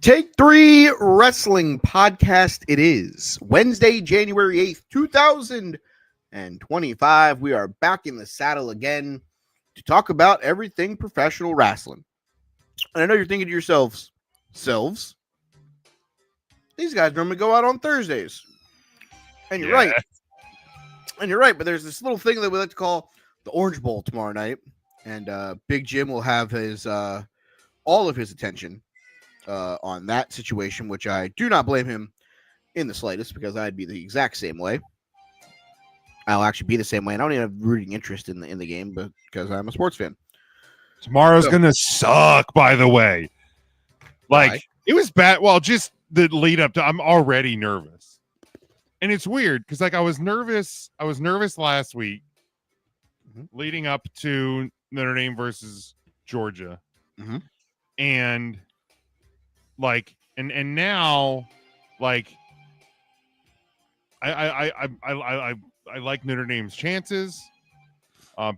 Take 3 Wrestling Podcast. It is Wednesday, January 8th, 2025. We are back in the saddle again to talk about everything professional wrestling. And I know you're thinking to yourselves, these guys normally go out on Thursdays. And you're right. And you're right, but there's this little thing that we like to call the Orange Bowl tomorrow night. And Big Jim will have his all of his attention on that situation, which I do not blame him in the slightest, because I'd be the exact same way. I'll actually be the same way. I don't even have rooting interest in the game, but because I'm a sports fan. Tomorrow's gonna suck, by the way. Like, it was bad. Well, just the lead up to, I'm already nervous. And it's weird because, like, I was nervous last week leading up to Notre Dame versus Georgia. And like, and now, like, I like Notre Dame's chances.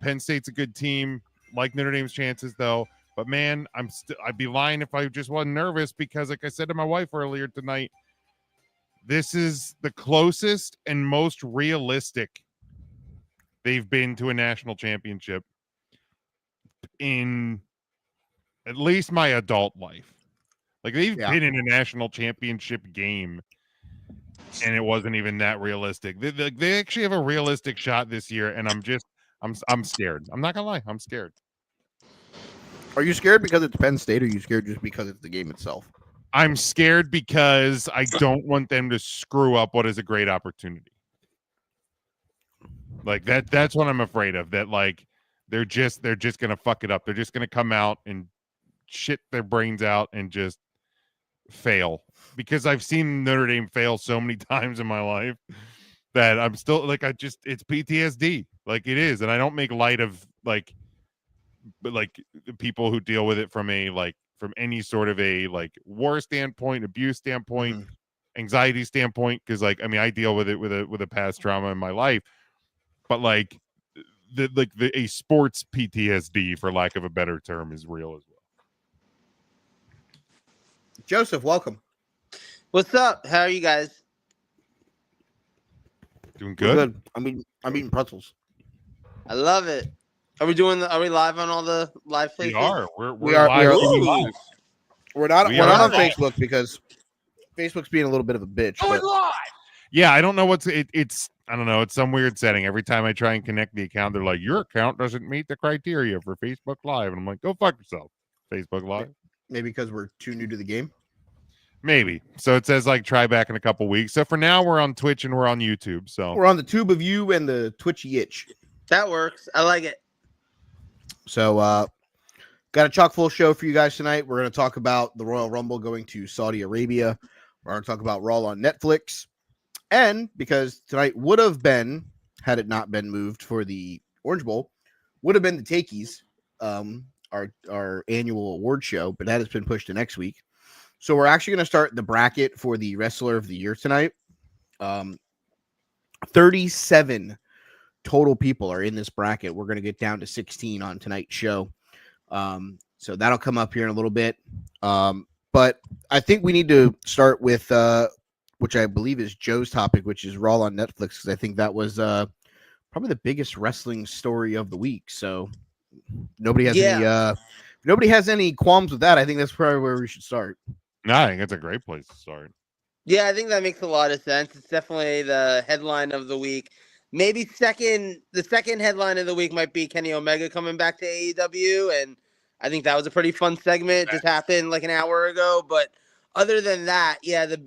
Penn State's a good team. Like Notre Dame's chances, though. But man, I'd be lying if I just wasn't nervous, because, like I said to my wife earlier tonight, this is the closest and most realistic they've been to a national championship in at least my adult life. Like, they've been in a national championship game, and it wasn't even that realistic. They actually have a realistic shot this year, and I'm scared. I'm not gonna lie, I'm scared. Are you scared because it's Penn State, or are you scared just because it's the game itself? I'm scared because I don't want them to screw up what is a great opportunity. Like, that's what I'm afraid of. That, like, they're just gonna fuck it up. They're just gonna come out and shit their brains out and just fail, because I've seen Notre Dame fail so many times in my life that I'm still like, it's PTSD. Like, it is. And I don't make light of like people who deal with it from any sort of a like war standpoint, abuse standpoint, anxiety standpoint. Cause, like, I mean, I deal with it with a past trauma in my life, but like a sports PTSD, for lack of a better term, is real as well. Joseph, welcome. What's up? How are you guys? Doing good. I'm eating pretzels. I love it. Are we live on all the live places? We are. We are live. We're not on Facebook because Facebook's being a little bit of a bitch. Going live. Yeah, I don't know it's I don't know. It's some weird setting. Every time I try and connect the account, they're like, your account doesn't meet the criteria for Facebook Live. And I'm like, go fuck yourself, Facebook Live. Maybe because we're too new to the game. Maybe. So it says, like, try back in a couple weeks. So for now, we're on Twitch and we're on YouTube. So we're on the tube of you and the Twitchy itch. That works. I like it. So got a chock full show for you guys tonight. We're going to talk about the Royal Rumble going to Saudi Arabia. We're going to talk about Raw on Netflix. And because tonight would have been, had it not been moved for the Orange Bowl, would have been the Takeys, our annual award show, but that has been pushed to next week. So we're actually going to start the bracket for the Wrestler of the Year tonight. 37 total people are in this bracket. We're going to get down to 16 on tonight's show. So that'll come up here in a little bit. But I think we need to start with, which I believe is Joe's topic, which is Raw on Netflix, because I think that was probably the biggest wrestling story of the week. So nobody has any qualms with that. I think that's probably where we should start. No, I think that's a great place to start. Yeah, I think that makes a lot of sense. It's definitely the headline of the week. Maybe the second headline of the week might be Kenny Omega coming back to AEW, and I think that was a pretty fun segment. It just happened like an hour ago, but other than that, yeah, it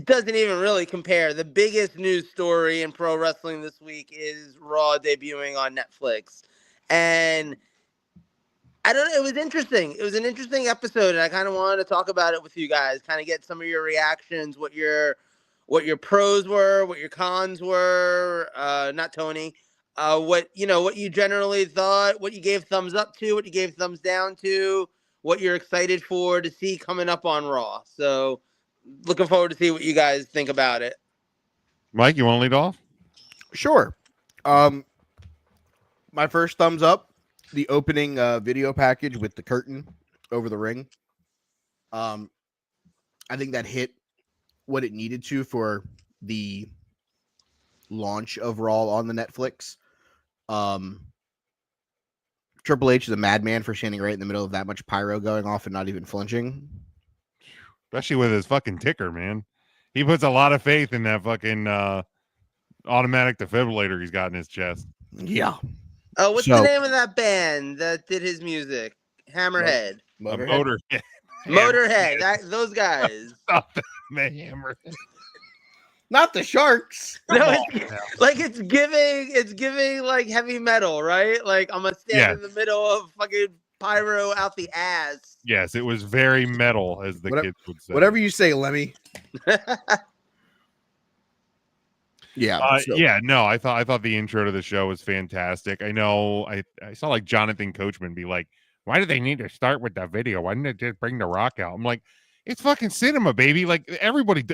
doesn't even really compare. The biggest news story in pro wrestling this week is Raw debuting on Netflix, and I don't know. It was interesting. It was an interesting episode, and I kind of wanted to talk about it with you guys, kind of get some of your reactions, what your what your pros were, what your cons were. Not Tony. What you generally thought, what you gave thumbs up to, what you gave thumbs down to, what you're excited for to see coming up on Raw. So, looking forward to see what you guys think about it. Mike, you want to lead off? Sure. My first thumbs up, the opening video package with the curtain over the ring. I think that hit what it needed to for the launch of Raw on the Netflix. Triple H is a madman for standing right in the middle of that much pyro going off and not even flinching. Especially with his fucking ticker, man. He puts a lot of faith in that fucking automatic defibrillator he's got in his chest. Yeah. Oh, what's the name of that band that did his music? Hammerhead. Motorhead. Motorhead. Those guys. Stop the Hammerhead. Not the Sharks. No, it's giving like heavy metal, right? Like I'm gonna stand in the middle of fucking pyro out the ass. Yes, it was very metal, as the kids would say. Whatever you say, Lemmy. Yeah. I thought the intro to the show was fantastic. I know I saw like Jonathan Coachman be like, why do they need to start with that video? Why didn't they just bring The Rock out? I'm like, it's fucking cinema, baby. Like everybody,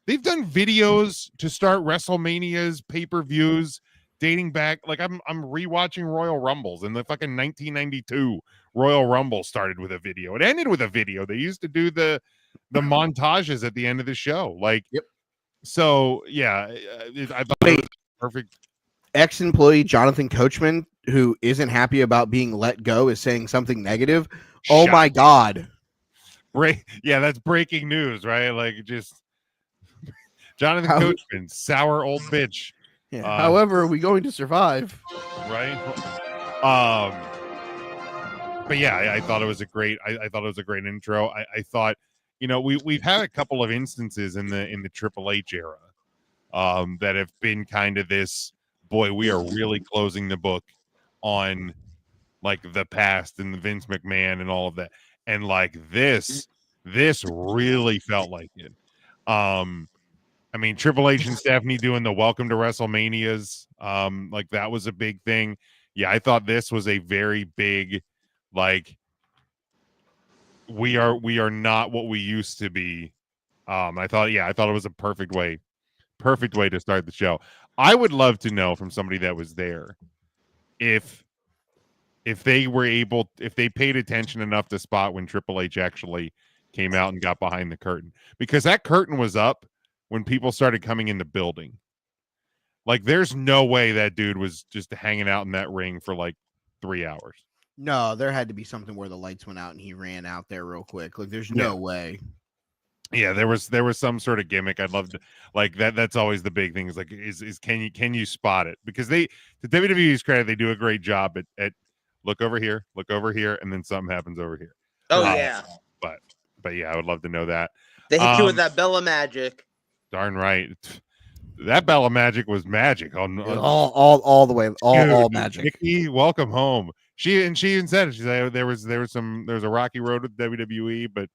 they've done videos to start WrestleManias, pay-per-views, dating back. Like I'm rewatching Royal Rumbles, and the fucking 1992 Royal Rumble started with a video. It ended with a video. They used to do the montages at the end of the show. Like, yep. So yeah, I thought it was perfect. Ex-employee Jonathan Coachman, who isn't happy about being let go, is saying something negative. Oh my God. That's breaking news, right? Like just Jonathan Coachman, sour old bitch. Yeah. However, are we going to survive? Right. But yeah, I thought it was a great. I thought it was a great intro. I thought, we've had a couple of instances in the Triple H era that have been kind of this. Boy, we are really closing the book on like the past and the Vince McMahon and all of that. And like this really felt like it. I mean, Triple H and Stephanie doing the welcome to WrestleManias. Like that was a big thing. Yeah, I thought this was a very big, like, we are not what we used to be. I thought it was a perfect way to start the show. I would love to know from somebody that was there if they paid attention enough to spot when Triple H actually came out and got behind the curtain, because that curtain was up when people started coming in the building. Like there's no way that dude was just hanging out in that ring for like 3 hours. No, there had to be something where the lights went out and he ran out there real quick. Like there's no way. Yeah, there was some sort of gimmick. I'd love to like that. That's always the big thing. Is like can you spot it? Because to WWE's credit, they do a great job at look over here, and then something happens over here. Oh yeah. But yeah, I would love to know that. They hit you with that Bella Magic. Darn right. That Bella Magic was magic on all the way, all magic. Nikki, welcome home. She even said it. She said there was a rocky road with WWE, but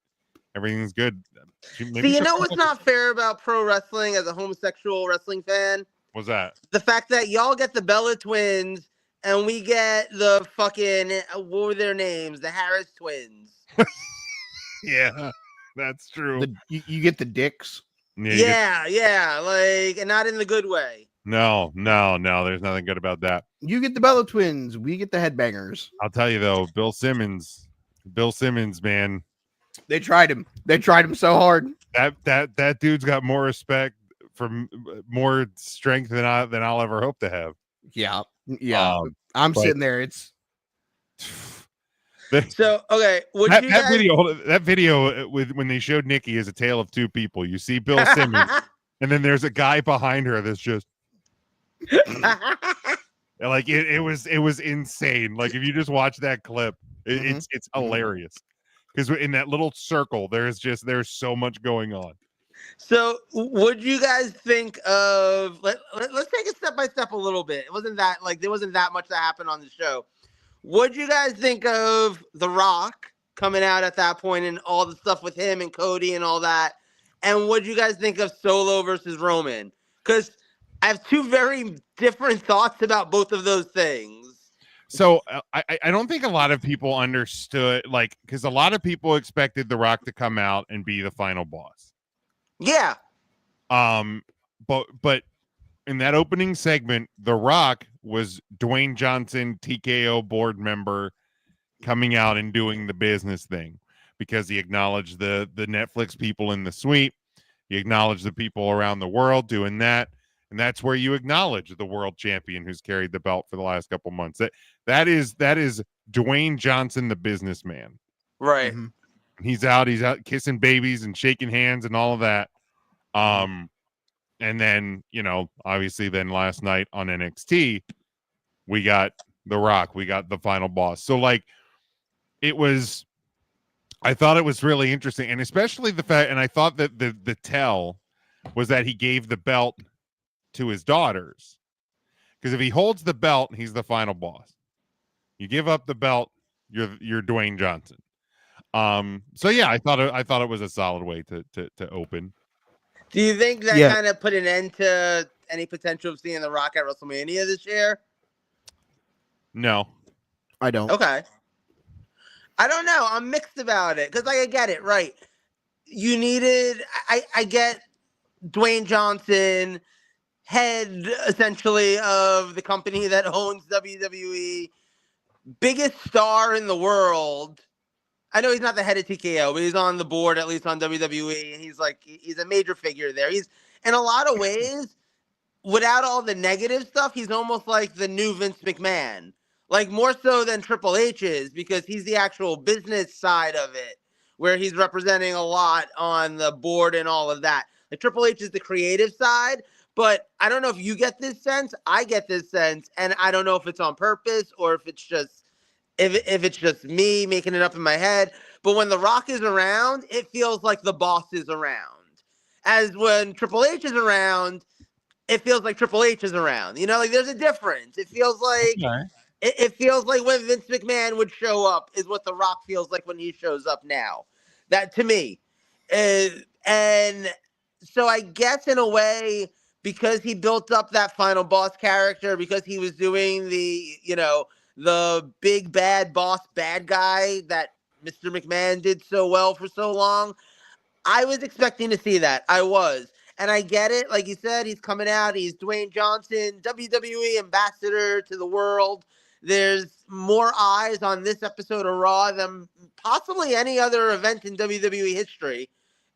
everything's good. See, what's not fair about pro wrestling as a homosexual wrestling fan? What's that? The fact that y'all get the Bella twins and we get the fucking, what were their names? The Harris twins. Yeah, that's true. You get the dicks. Yeah, like, and not in the good way. No, there's nothing good about that. You get the Bella twins. We get the headbangers. I'll tell you though, Bill Simmons, man. They tried him so hard. That dude's got more respect, from more strength than I'll ever hope to have. Yeah. I'm sitting there. It's so okay. That video with when they showed Nikki is a tale of two people. You see Bill Simmons, and then there's a guy behind her that's just like it was insane. Like if you just watch that clip, it's hilarious. Because in that little circle, there's so much going on. So, would you guys think of let's take it step by step a little bit. It wasn't that there wasn't that much that happened on the show. What'd you guys think of The Rock coming out at that point and all the stuff with him and Cody and all that? And what do you guys think of Solo versus Roman? Because I have two very different thoughts about both of those things. So I don't think a lot of people understood, like, because a lot of people expected The Rock to come out and be the final boss. Yeah. But in that opening segment, The Rock was Dwayne Johnson, TKO board member, coming out and doing the business thing because he acknowledged the Netflix people in the suite. He acknowledged the people around the world doing that. And that's where you acknowledge the world champion who's carried the belt for the last couple months. That is Dwayne Johnson, the businessman. Right. Mm-hmm. He's out kissing babies and shaking hands and all of that. And then, obviously then last night on NXT, we got The Rock, we got the final boss. So like I thought it was really interesting, and especially the fact, and I thought that the tell was that he gave the belt to his daughters, because if he holds the belt, he's the final boss. You give up the belt, you're Dwayne Johnson. So yeah, I thought it was a solid way to open. Do you think that kind of put an end to any potential of seeing The Rock at WrestleMania this year? No, I don't. Okay. I don't know. I'm mixed about it because I get it. Right. You needed. I get Dwayne Johnson, head essentially of the company that owns WWE, biggest star in the world. I know he's not the head of TKO, but he's on the board, at least on WWE, and he's a major figure there. He's, in a lot of ways, without all the negative stuff, he's almost like the new Vince McMahon. Like, more so than Triple H is, because he's the actual business side of it, where he's representing a lot on the board and all of that. Like, Triple H is the creative side, but I don't know if you get this sense. I get this sense, and I don't know if it's on purpose or if it's just if it's just me making it up in my head. But when The Rock is around, it feels like the boss is around. As when Triple H is around, it feels like Triple H is around. Like there's a difference. It feels like it feels like when Vince McMahon would show up is what The Rock feels like when he shows up now. That to me. And so I guess in a way, because he built up that final boss character, because he was doing the big bad boss bad guy that Mr. McMahon did so well for so long, I was expecting to see that. I was. And I get it. Like you said, he's coming out. He's Dwayne Johnson, WWE ambassador to the world. There's more eyes on this episode of Raw than possibly any other event in WWE history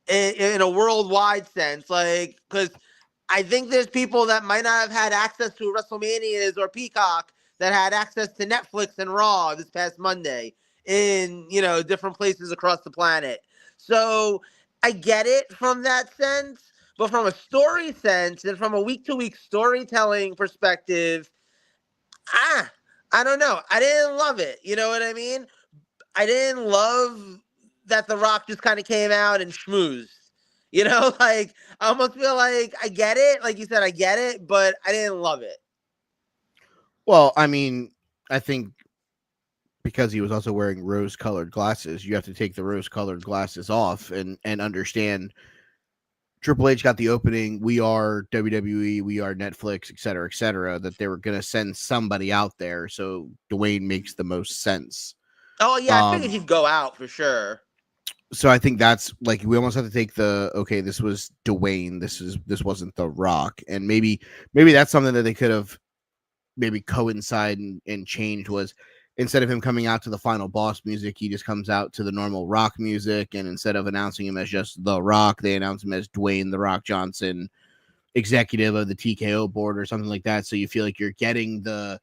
in a worldwide sense. Like, because I think there's people that might not have had access to WrestleManias or Peacock that had access to Netflix and Raw this past Monday in, different places across the planet. So I get it from that sense. But from a story sense and from a week-to-week storytelling perspective, I don't know. I didn't love it. You know what I mean? I didn't love that The Rock just kind of came out and schmoozed. Like, I almost feel like I get it. Like you said, I get it, but I didn't love it. Well, I mean, I think because he was also wearing rose-colored glasses, you have to take the rose-colored glasses off and understand Triple H got the opening. We are WWE, we are Netflix, et cetera, that they were going to send somebody out there. So Dwayne makes the most sense. Oh, yeah. I figured he'd go out for sure. So I think that's like, we almost have to take okay, this was Dwayne. This wasn't The Rock. And maybe that's something that they could have maybe coincide and changed, was instead of him coming out to the final boss music, he just comes out to the normal Rock music. And instead of announcing him as just The Rock, they announce him as Dwayne The Rock Johnson, executive of the TKO board or something like that. So you feel like you're getting the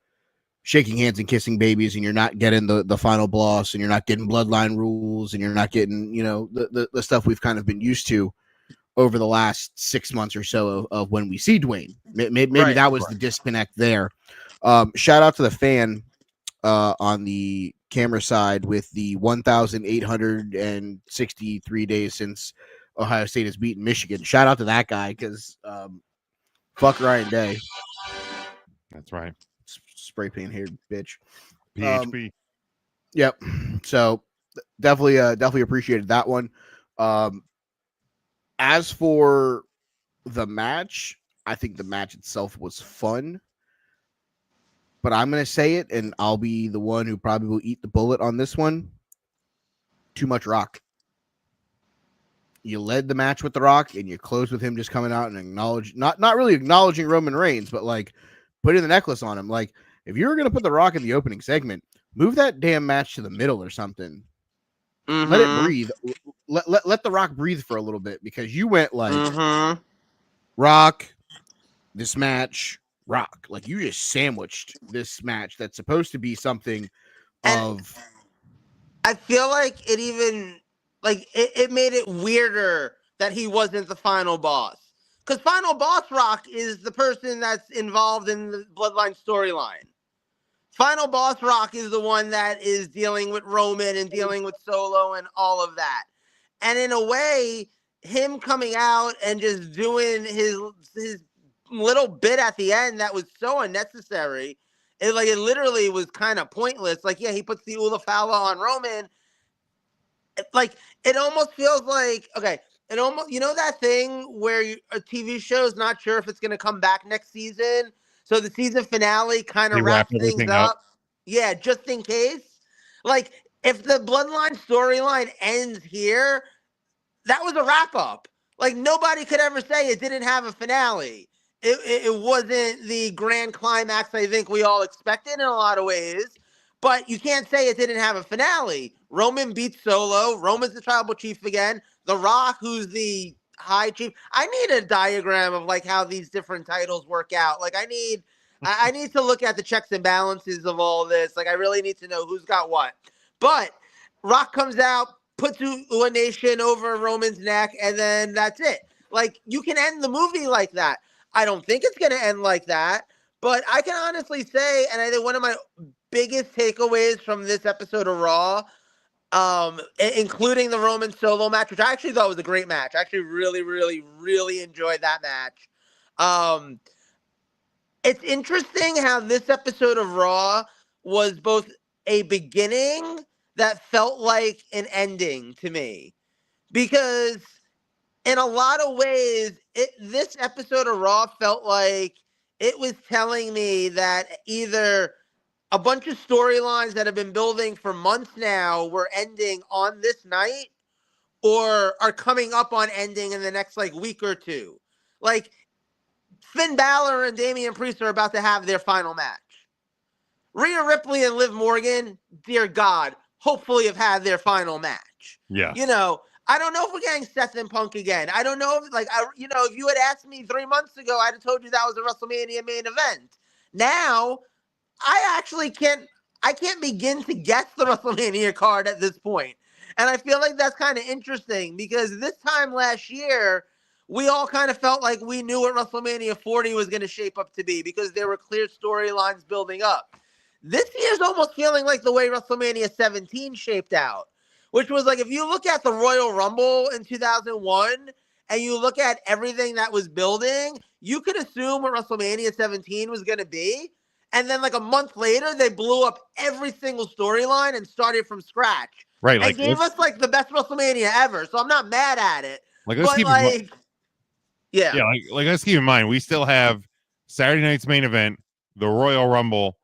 shaking hands and kissing babies, and you're not getting the final boss, and you're not getting bloodline rules, and you're not getting, the stuff we've kind of been used to over the last 6 months or so of when we see Dwayne. Maybe right, that was the disconnect there. Shout out to the fan on the camera side with the 1,863 days since Ohio State has beaten Michigan. Shout out to that guy, because fuck Ryan Day. That's right. Spray paint haired bitch. PHP. Yep. So definitely appreciated that one. As for the match, I think the match itself was fun. But I'm going to say it, and I'll be the one who probably will eat the bullet on this one. Too much Rock. You led the match with the Rock, and you closed with him just coming out and not really acknowledging Roman Reigns, but like putting the necklace on him. Like, if you were going to put the Rock in the opening segment, move that damn match to the middle or something. Mm-hmm. Let it breathe. Let the Rock breathe for a little bit, because you went like Rock, this match, Rock. Like, you just sandwiched this match that's supposed to be something of. I feel like it even it made it weirder that he wasn't the final boss. Because final boss Rock is the person that's involved in the Bloodline storyline. Final boss Rock is the one that is dealing with Roman and dealing with Solo and all of that. And in a way, him coming out and just doing his little bit at the end that was so unnecessary. It literally was kind of pointless. Like, yeah, he puts the Ula Fala on Roman. It almost feels like, okay, it almost, that thing where a TV show is not sure if it's going to come back next season. So the season finale kind of wraps things up. Yeah, just in case. Like, if the Bloodline storyline ends here, that was a wrap up. Like, nobody could ever say it didn't have a finale. It wasn't the grand climax I think we all expected in a lot of ways, but you can't say it didn't have a finale. Roman beats Solo. Roman's the tribal chief again. The Rock, who's the high chief. I need a diagram of like how these different titles work out. Like, I need to look at the checks and balances of all this. Like, I really need to know who's got what. But Rock comes out, puts Ua Nation over Roman's neck, and then that's it. Like, you can end the movie like that. I don't think it's going to end like that, but I can honestly say, and I think one of my biggest takeaways from this episode of Raw, including the Roman Solo match, which I actually thought was a great match. I actually really, really, really enjoyed that match. It's interesting how this episode of Raw was both a beginning that felt like an ending to me, because in a lot of ways, this episode of Raw felt like it was telling me that either a bunch of storylines that have been building for months now were ending on this night, or are coming up on ending in the next week or two. Like, Finn Balor and Damian Priest are about to have their final match. Rhea Ripley and Liv Morgan, dear God, hopefully have had their final match. Yeah. I don't know if we're getting Seth and Punk again. I don't know if, if you had asked me 3 months ago, I'd have told you that was a WrestleMania main event. Now, I can't begin to guess the WrestleMania card at this point. And I feel like that's kind of interesting, because this time last year, we all kind of felt like we knew what WrestleMania 40 was going to shape up to be, because there were clear storylines building up. This year's almost feeling like the way WrestleMania 17 shaped out, which was like, if you look at the Royal Rumble in 2001 and you look at everything that was building, you could assume what WrestleMania 17 was going to be. And then a month later, they blew up every single storyline and started from scratch. Right. And gave us the best WrestleMania ever. So I'm not mad at it. Let's keep in mind, we still have Saturday night's main event, the Royal Rumble,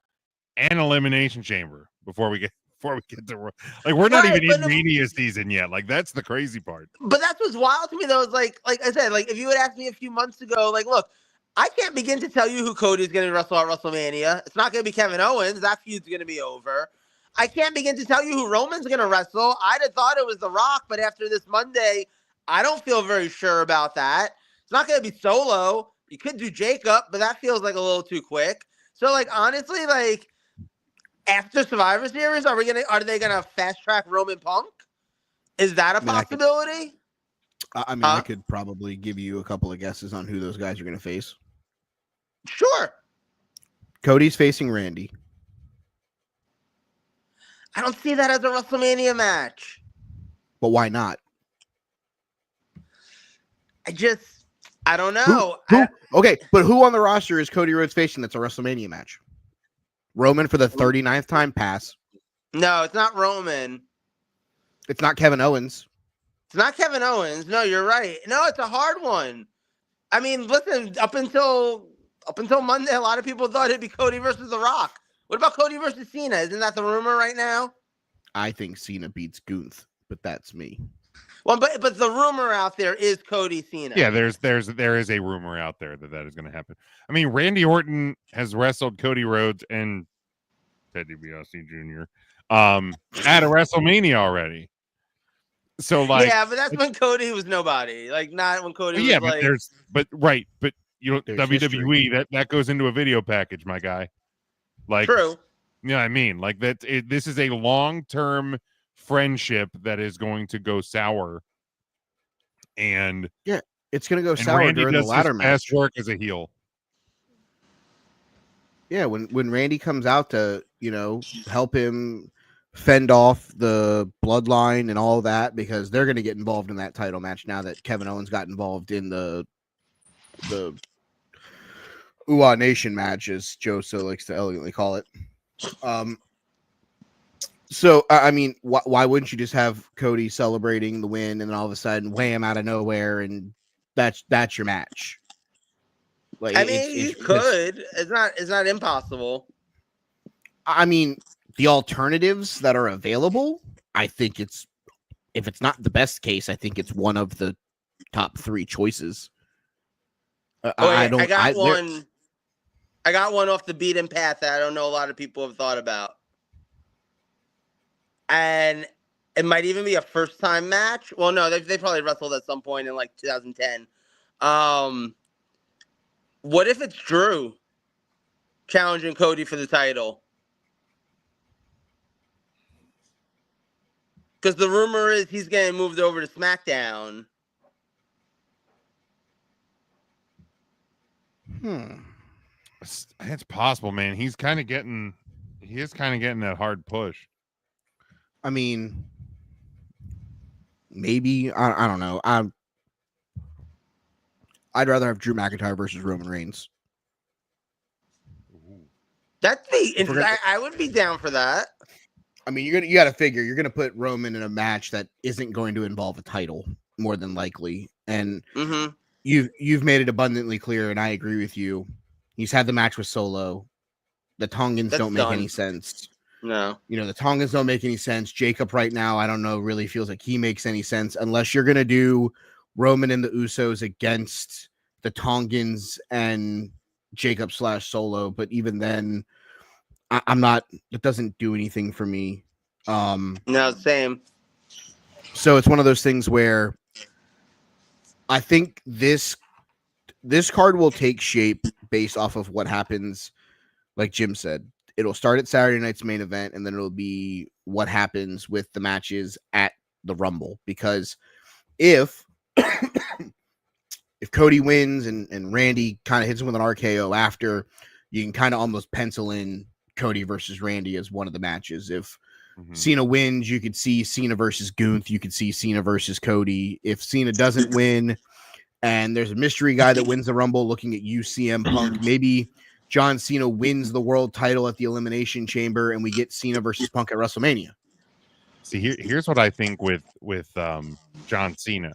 and Elimination Chamber before we get to we're not even in Mania season yet. That's the crazy part. But that's what's wild to me though, is like I said, if you had asked me a few months ago, look, I can't begin to tell you who Cody's going to wrestle at WrestleMania. It's not going to be Kevin Owens. That feud's going to be over. I can't begin to tell you who Roman's going to wrestle. I'd have thought it was The Rock, but after this Monday, I don't feel very sure about that. It's not going to be Solo. You could do Jacob, but that feels like a little too quick. So honestly, after Survivor Series, are they gonna fast track Roman Punk? Is that a possibility? I could probably give you a couple of guesses on who those guys are gonna face. Sure. Cody's facing Randy. I don't see that as a WrestleMania match. But why not? I don't know. Okay, but who on the roster is Cody Rhodes facing that's a WrestleMania match? Roman for the 39th time, pass. No, it's not Roman. It's not Kevin Owens. It's not Kevin Owens. No, you're right. No, it's a hard one. I mean, listen, up until Monday, a lot of people thought it'd be Cody versus The Rock. What about Cody versus Cena? Isn't that the rumor right now? I think Cena beats Gunther, but that's me. Well, but the rumor out there is Cody Cena. Yeah, there is a rumor out there that is going to happen. I mean, Randy Orton has wrestled Cody Rhodes and Ted DiBiase Jr. At a WrestleMania already. So like, yeah, but that's when Cody was nobody. Like, not when Cody was but like. But you know, There's WWE history. that goes into a video package, my guy. Like, True. you know what I mean? Like this is a long-term friendship that is going to go sour. And Yeah, it's going to go sour Randy during the does ladder his match. best work as a heel. Yeah, when Randy comes out to, you know, help him fend off the bloodline and all that, because they're going to get involved in that title match now that Kevin Owens got involved in the Uwa Nation match, as Joe so likes to elegantly call it. So I mean, why wouldn't you just have Cody celebrating the win and then all of a sudden wham out of nowhere and that's your match? Like, I mean, you could. It's not impossible. I mean, the alternatives that are available, I think if it's not the best case, I think it's one of the top 3 choices. I got one off the beaten path that I don't know a lot of people have thought about. And it might even be a first-time match. Well, no, they probably wrestled at some point in like 2010. What if it's Drew challenging Cody for the title? Because the rumor is he's getting moved over to SmackDown. It's possible, man. He is kind of getting that hard push. I mean, maybe I don't know. I'd rather have Drew McIntyre versus Roman Reigns. That'd be interesting. I would be down for that. I mean, you got to figure you're going to put Roman in a match that isn't going to involve a title, more than likely, and you've made it abundantly clear, and I agree with you. He's had the match with Solo. The Tongans don't make any sense. No. You know, the Tongans don't make any sense. Jacob right now, I don't know, really feels like he makes any sense unless you're going to do Roman and the Usos against the Tongans and Jacob / Solo. But even then, I'm not, it doesn't do anything for me. No, same. So it's one of those things where I think this card will take shape based off of what happens. Like Jim said, it'll start at Saturday night's main event, and then it'll be what happens with the matches at the Rumble. Because if Cody wins and Randy kind of hits him with an RKO after, you can kind of almost pencil in Cody versus Randy as one of the matches. If Cena wins, you could see Cena versus Gunther. You could see Cena versus Cody. If Cena doesn't win and there's a mystery guy that wins the Rumble, looking at CM Punk, maybe John Cena wins the world title at the Elimination Chamber and we get Cena versus Punk at WrestleMania. See, here's what I think with John Cena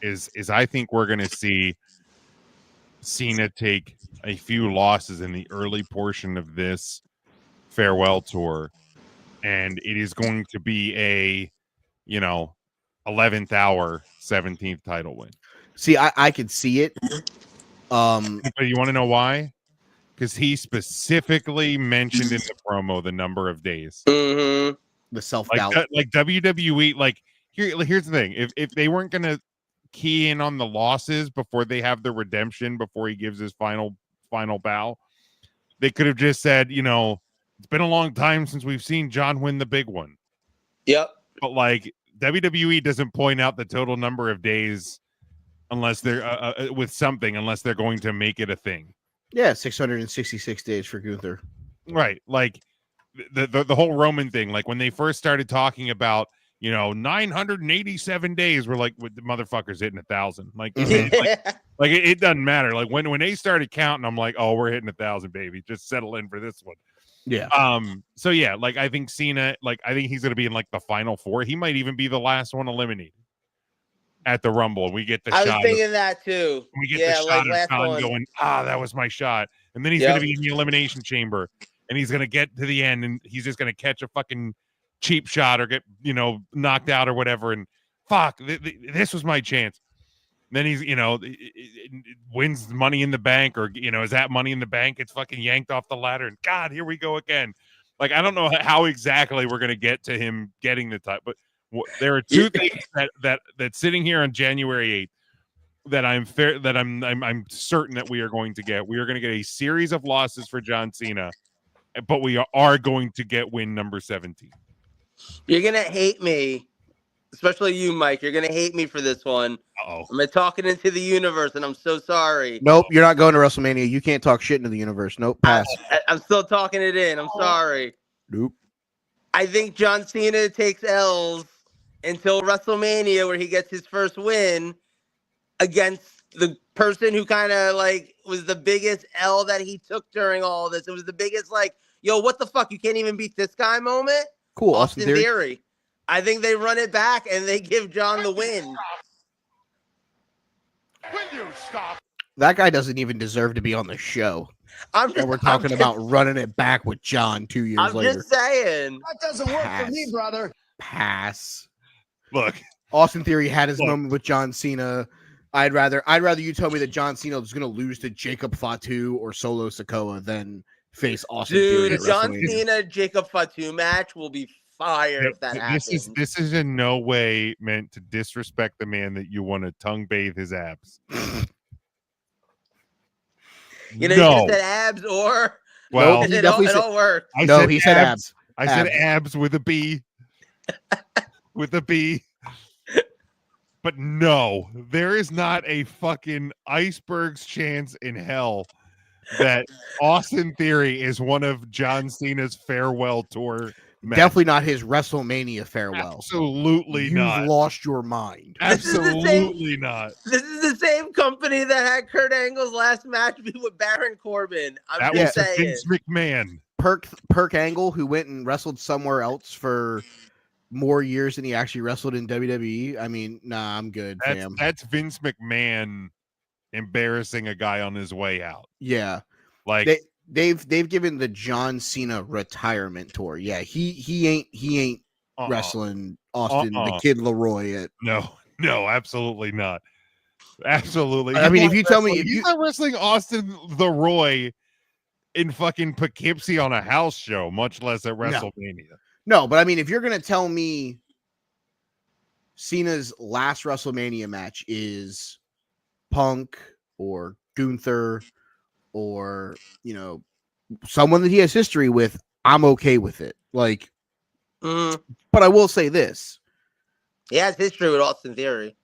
is I think we're going to see Cena take a few losses in the early portion of this farewell tour, and it is going to be a 11th hour 17th title win. See, I could see it. But you want to know why? Because he specifically mentioned in the promo the number of days. The self-doubt. Like WWE, like here's the thing. If they weren't gonna key in on the losses before they have the redemption, before he gives his final bow, they could have just said, it's been a long time since we've seen John win the big one. Yep. But like WWE doesn't point out the total number of days unless they're with something, unless they're going to make it a thing. Yeah, 666 days for Gunther. Right. Like the whole Roman thing, like when they first started talking about, 987 days, we're like, the motherfucker's hitting 1,000. Like, it doesn't matter. Like when they started counting, I'm like, oh, we're hitting 1,000, baby. Just settle in for this one. Yeah. So yeah, like I think Cena, like I think he's gonna be in like the final 4. He might even be the last one eliminated. at the Rumble. We get the I was shot. thinking that too. We get Yeah, the like shot of last John one. going, that was my shot. And then he's going to be in the Elimination Chamber, and he's going to get to the end, and he's just going to catch a fucking cheap shot or get, knocked out or whatever. And fuck, this was my chance. And then he's, wins Money in the Bank, or, is that Money in the Bank? It's fucking yanked off the ladder, and God, here we go again. Like, I don't know how exactly we're going to get to him getting the title, but there are two things that sitting here on January 8th that I'm certain that we are going to get. We are going to get a series of losses for John Cena, but we are going to get win number 17. You're gonna hate me, especially you, Mike. You're gonna hate me for this one. I'm talking into the universe, and I'm so sorry. Nope, you're not going to WrestleMania. You can't talk shit into the universe. Nope, pass. I'm still talking it in. I'm sorry. Nope. I think John Cena takes L's until WrestleMania, where he gets his first win against the person who kind of like was the biggest L that he took during all this. It was the biggest like, yo, what the fuck? You can't even beat this guy moment. Cool. Austin Theory. I think they run it back and they give John the win. That guy doesn't even deserve to be on the show. We're talking about running it back with John 2 years later. I'm just saying. That doesn't work for me, brother. Pass. Look, Austin Theory had his moment with John Cena. I'd rather you tell me that John Cena was going to lose to Jacob Fatu or Solo Sikoa than face Austin Theory. Dude, John Cena Jacob Fatu match will be fire if that happens. This is in no way meant to disrespect the man that you want to tongue bathe his abs. You said abs or well, it all worked. He said abs. I said abs with a B. With a B. But no, there is not a fucking iceberg's chance in hell that Austin Theory is one of John Cena's farewell tour matches. Definitely not his WrestleMania farewell. Absolutely not. You've lost your mind. Absolutely not. This is the same company that had Kurt Angle's last match be with Baron Corbin. That was Vince McMahon. Perk Angle, who went and wrestled somewhere else for more years than he actually wrestled in WWE. I mean, nah, I'm good, fam. That's Vince McMahon embarrassing a guy on his way out. Yeah, like they've given the John Cena retirement tour. Yeah, he ain't wrestling Austin the Kid Leroy at no, absolutely not. Absolutely. I mean, if you tell me he's not wrestling Austin the Roy in fucking Poughkeepsie on a house show, much less at WrestleMania. No, but I mean, if you're gonna tell me Cena's last WrestleMania match is Punk or Gunther or someone that he has history with, I'm okay with it. Like, but I will say this: he has history with Austin Theory.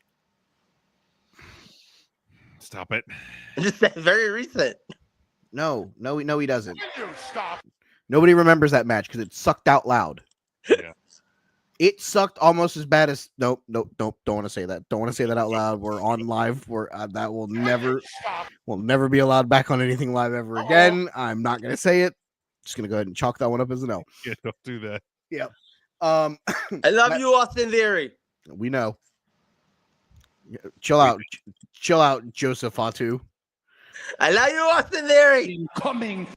Stop it! Just very recent. No, he doesn't. Nobody remembers that match because it sucked out loud. Yeah. It sucked almost as bad as nope. Don't want to say that. Don't want to say that out loud. We're on live. That will never be allowed back on anything live ever again. I'm not gonna say it. Just gonna go ahead and chalk that one up as an L. Yeah, don't do that. Yep. I love you, Austin Theory. We know. Chill out, Joseph Fatu. I love you, Austin Theory. Coming.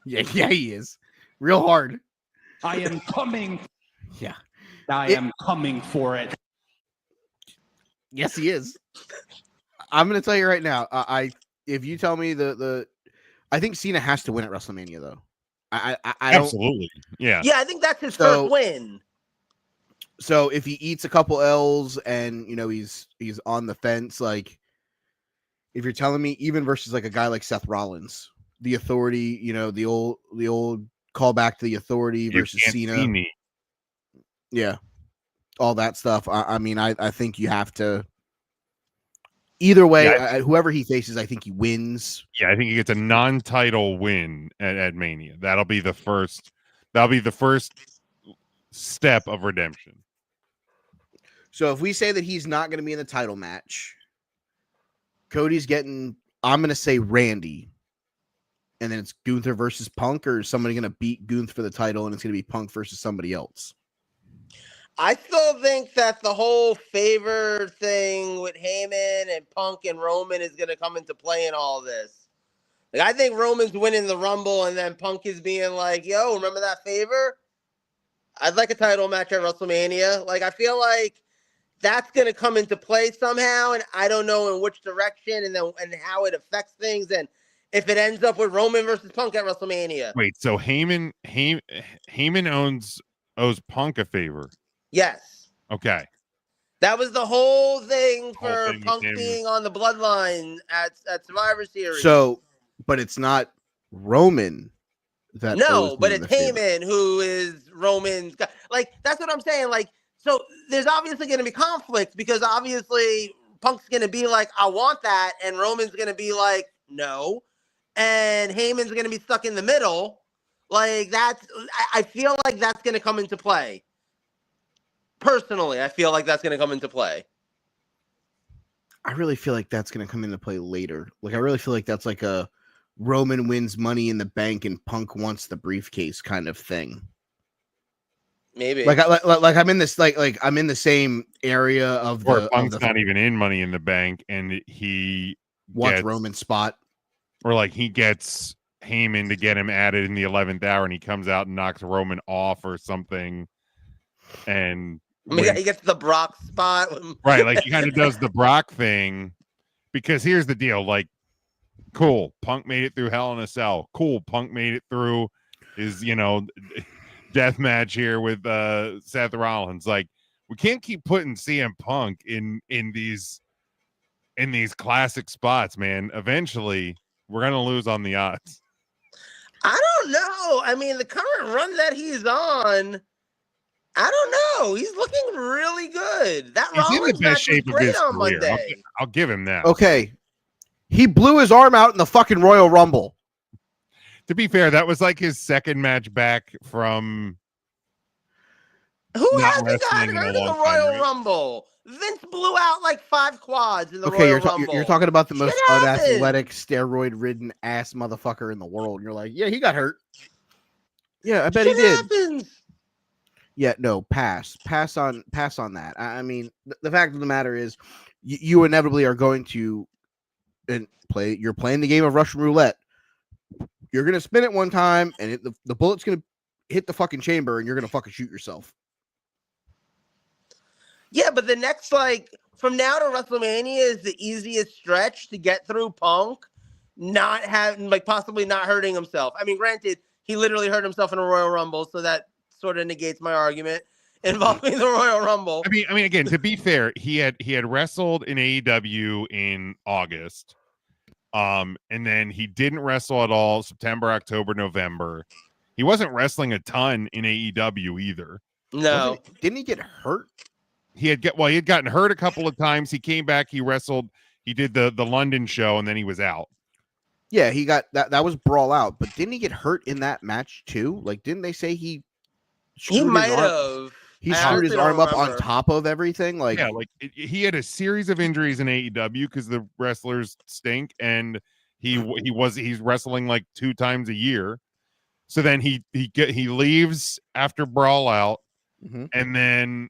Yeah, he is. Real hard. I am coming. Yeah. I am coming for it. Yes, he is. I'm going to tell you right now. If you tell me I think Cena has to win at WrestleMania, though. I absolutely. Yeah. Yeah, I think that's his first win. So if he eats a couple L's and he's on the fence, like if you're telling me even versus like a guy like Seth Rollins, the Authority, the old callback to the Authority versus Cena. Yeah. All that stuff. I mean, I think you have to. Either way, whoever he faces, I think he wins. Yeah, I think he gets a non-title win at Mania. That'll be the first step of redemption. So if we say that he's not going to be in the title match, Cody's getting, I'm going to say Randy. And then it's Gunther versus Punk, or is somebody going to beat Gunther for the title and it's going to be Punk versus somebody else? I still think that the whole favor thing with Heyman and Punk and Roman is going to come into play in all this. Like, I think Roman's winning the Rumble, and then Punk is being like, "Yo, remember that favor? I'd like a title match at WrestleMania." Like, I feel like that's going to come into play somehow, and I don't know in which direction and how it affects things, and if it ends up with Roman versus Punk at WrestleMania. Wait, so Heyman owes Punk a favor. Yes. Okay. That was the whole thing Whole for thing with Punk him. being on the Bloodline at Survivor Series. So, but it's not Roman that no, owes but him it's the favor. Heyman who is Roman's guy. Like, that's what I'm saying. Like, so there's obviously going to be conflict because obviously Punk's going to be like, I want that. And Roman's going to be like, no. And Heyman's going to be stuck in the middle. Like, I feel like that's going to come into play. Personally, I feel like that's going to come into play. I really feel like that's going to come into play later. Like, I really feel like that's like a Roman wins Money in the Bank and Punk wants the briefcase kind of thing. Maybe. Like I'm in this like I'm in the same area of Or the Punk's of the not even in Money in the Bank, and he wants gets, Roman's spot. or like he gets Heyman to get him added in the 11th hour, and he comes out and knocks Roman off or something. And I mean, he gets the Brock spot. right, like he kind of does the Brock thing, because here's the deal: like, cool, Punk made it through Hell in a Cell. Cool, Punk made it through his death match here with Seth Rollins. Like, we can't keep putting CM Punk in these classic spots, man. Eventually, we're gonna lose on the odds. I don't know. I mean, the current run that he's on, I don't know. He's looking really good. That He's in the Rollins best match was shape of great his on career. Monday. I'll give him that. Okay. He blew his arm out in the fucking Royal Rumble. To be fair, that was like his second match back from Who not hasn't wrestling gotten in a hurt in the long time, Royal right? Rumble? Vince blew out like 5 quads in the Okay, Royal Rumble. you're talking about the most Shit happens. unathletic, steroid-ridden ass motherfucker in the world. And you're like, yeah, he got hurt. Yeah, I bet he Shit did. happens. Yeah, no, pass on that. I mean, the fact of the matter is, you inevitably are going to play. You're playing the game of Russian roulette. You're gonna spin it one time, and the bullet's gonna hit the fucking chamber, and you're gonna fucking shoot yourself. Yeah, but the next, like, from now to WrestleMania is the easiest stretch to get through Punk, not having, like, possibly not hurting himself. I mean, granted, he literally hurt himself in a Royal Rumble, so that sort of negates my argument involving the Royal Rumble. I mean, again, to be fair, he had wrestled in AEW in August, and then he didn't wrestle at all September, October, November. He wasn't wrestling a ton in AEW either. No. Didn't he get hurt? He had gotten hurt a couple of times. He came back. He wrestled. He did the London show, and then he was out. Yeah, he got that was Brawl Out, but didn't he get hurt in that match too? Like, didn't they say he Might have. He screwed his arm up on top of everything? Like, yeah, like he had a series of injuries in AEW because the wrestlers stink, and he's wrestling like 2 times a year. So then he leaves after Brawl Out, and then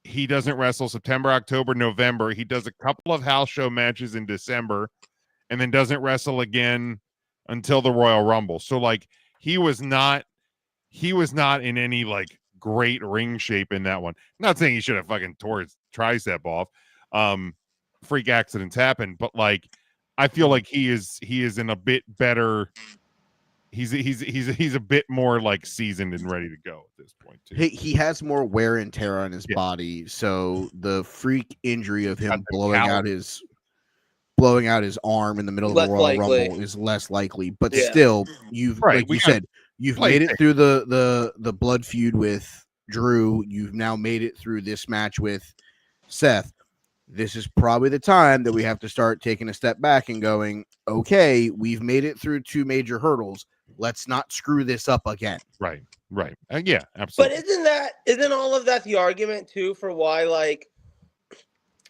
he doesn't wrestle September, October, November. He does a couple of house show matches in December, and then doesn't wrestle again until the Royal Rumble. So like he was not in any like great ring shape in that one. I'm not saying he should have fucking tore his tricep off. Freak accidents happen, but like I feel like he is in a bit better. He's a bit more like seasoned and ready to go at this point too. He has more wear and tear on his body, so the freak injury of him blowing out his arm in the middle of the Royal Rumble is less likely. But still, you've like you said, you've made it through the blood feud with Drew. You've now made it through this match with Seth. This is probably the time that we have to start taking a step back and going, okay, we've made it through 2 major hurdles. Let's not screw this up again. Right. Yeah, absolutely. But isn't all of that the argument too for why, like,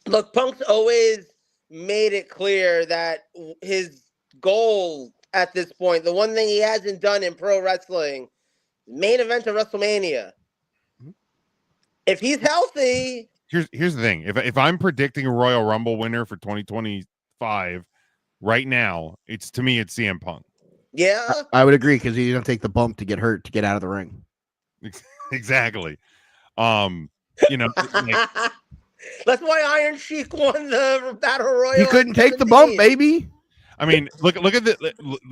look, Punk's always made it clear that his goal at this point, the one thing he hasn't done in pro wrestling, main event of WrestleMania. If he's healthy, Here's the thing. If I'm predicting a Royal Rumble winner for 2025 right now, it's CM Punk. yeah. I would agree because he didn't take the bump to get hurt to get out of the ring. Exactly. Like, That's why Iron Sheik won the Battle Royal. He couldn't take the bump, baby. I mean, look at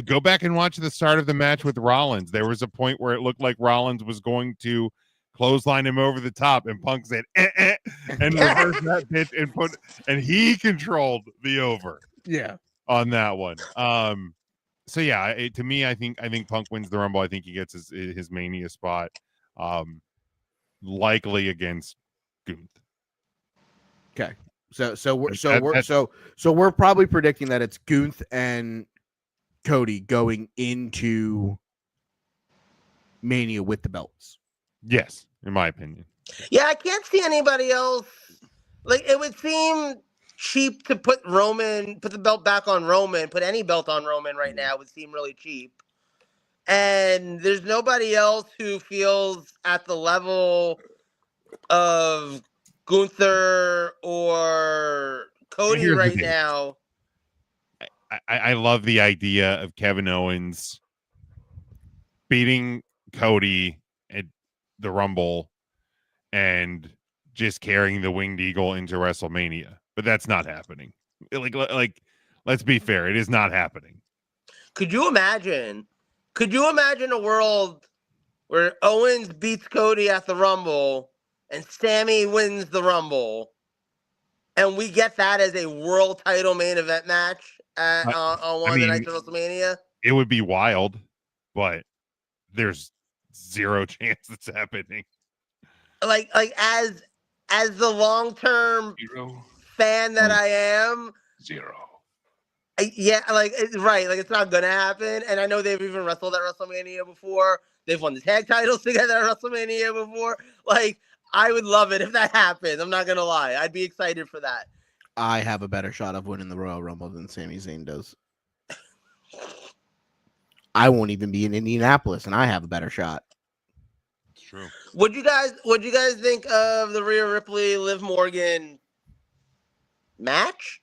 go back and watch the start of the match with Rollins. There was a point where it looked like Rollins was going to clothesline him over the top, and Punk said and reversed that bit and he controlled the over. Yeah. On that one. So yeah, to me, I think Punk wins the Rumble. I think he gets his Mania spot, likely against Gunther. Okay. So we're probably predicting that it's Gunther and Cody going into Mania with the belts. Yes, in my opinion. Yeah, I can't see anybody else. Like, it would seem cheap to put the belt back on Roman, put any belt on Roman right now would seem really cheap. And there's nobody else who feels at the level of Gunther or Cody right now. I love the idea of Kevin Owens beating Cody at the Rumble and just carrying the Winged Eagle into WrestleMania, but that's not happening. Like, let's be fair, it is not happening. Could you imagine a world where Owens beats Cody at the Rumble and Sammy wins the Rumble, and we get that as a world title main event match on one of the nights of WrestleMania? It would be wild, but there's zero chance it's happening. Like as the long-term fan that I am, Zero. Right, like it's not gonna happen. And I know they've even wrestled at WrestleMania before. They've won the tag titles together at WrestleMania before. Like, I would love it if that happened. I'm not gonna lie, I'd be excited for that. I have a better shot of winning the Royal Rumble than Sami Zayn does. I won't even be in Indianapolis, and I have a better shot. It's true. What'd you guys think of the Rhea Ripley, Liv Morgan match?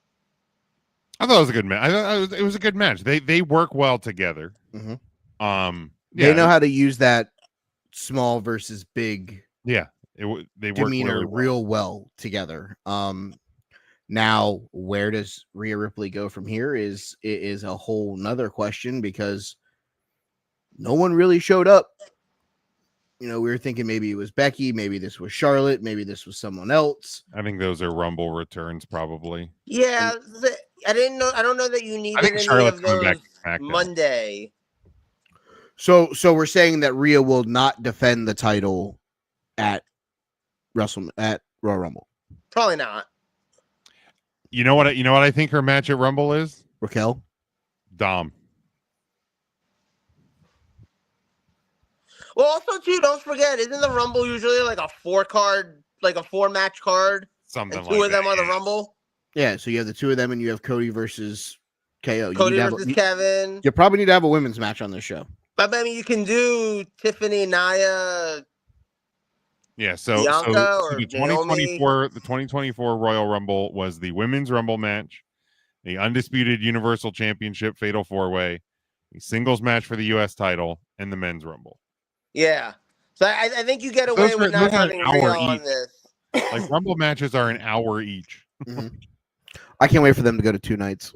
I thought it was a good match. It was a good match. They work well together. Mm-hmm. They know how to use that small versus big. Yeah, they work demeanor really real well together. Now where does Rhea Ripley go from here is a whole nother question, because no one really showed up. You know, we were thinking maybe it was Becky, maybe this was Charlotte, maybe this was someone else. I think those are Rumble returns, probably. Yeah, I don't know that you needed I think any Charlotte's of coming those back Monday. So we're saying that Rhea will not defend the title at Royal Rumble. Probably not. You know what I think her match at Rumble is? Raquel? Dom. Well, also too, don't forget, isn't the Rumble usually like a 4-match card? Something and like two of them that, on the Rumble? Yeah, so you have the two of them, and you have Cody versus KO. Cody versus Kevin. You probably need to have a women's match on this show. But I mean, you can do Tiffany, Nia. Yeah, so the 2024 Royal Rumble was the Women's Rumble match, the Undisputed Universal Championship Fatal 4-Way, a singles match for the U.S. title, and the Men's Rumble. Yeah. So I think you get away with not having Rhea on this. Like, Rumble matches are an hour each. Mm-hmm. I can't wait for them to go to 2 nights.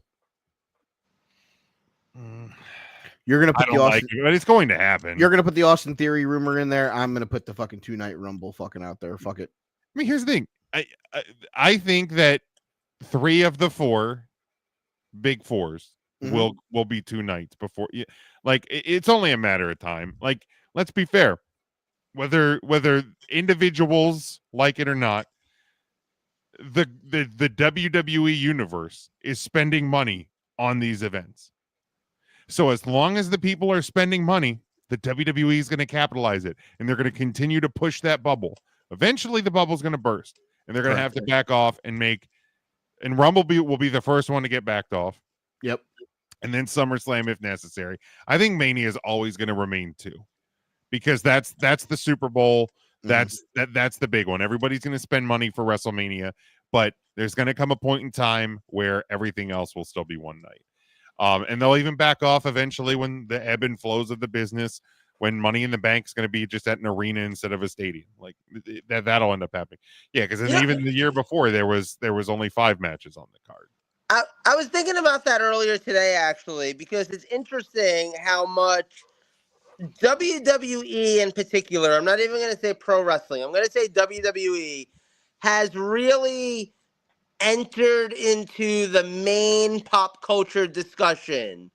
You're gonna put but it's going to happen. You're gonna put the Austin Theory rumor in there. I'm gonna put the fucking 2-night Rumble fucking out there. Fuck it. I mean, here's the thing. I think that 3 of the 4 big 4s will be 2 nights before. Like, it's only a matter of time. Like, let's be fair. Whether individuals like it or not, the WWE universe is spending money on these events. So as long as the people are spending money, the WWE is going to capitalize it, and they're going to continue to push that bubble. Eventually, the bubble's going to burst, and they're going to have to back off and Rumble will be the first one to get backed off. Yep. And then SummerSlam if necessary. I think Mania is always going to remain 2, because that's the Super Bowl. That's the big one. Everybody's going to spend money for WrestleMania, but there's going to come a point in time where everything else will still be one night. And they'll even back off eventually when the ebb and flows of the business, when Money in the Bank is going to be just at an arena instead of a stadium. Like that'll end up happening. Yeah, because even the year before there was only 5 matches on the card. I was thinking about that earlier today, actually, because it's interesting how much WWE in particular, I'm not even going to say pro wrestling, I'm going to say WWE has really entered into the main pop culture discussion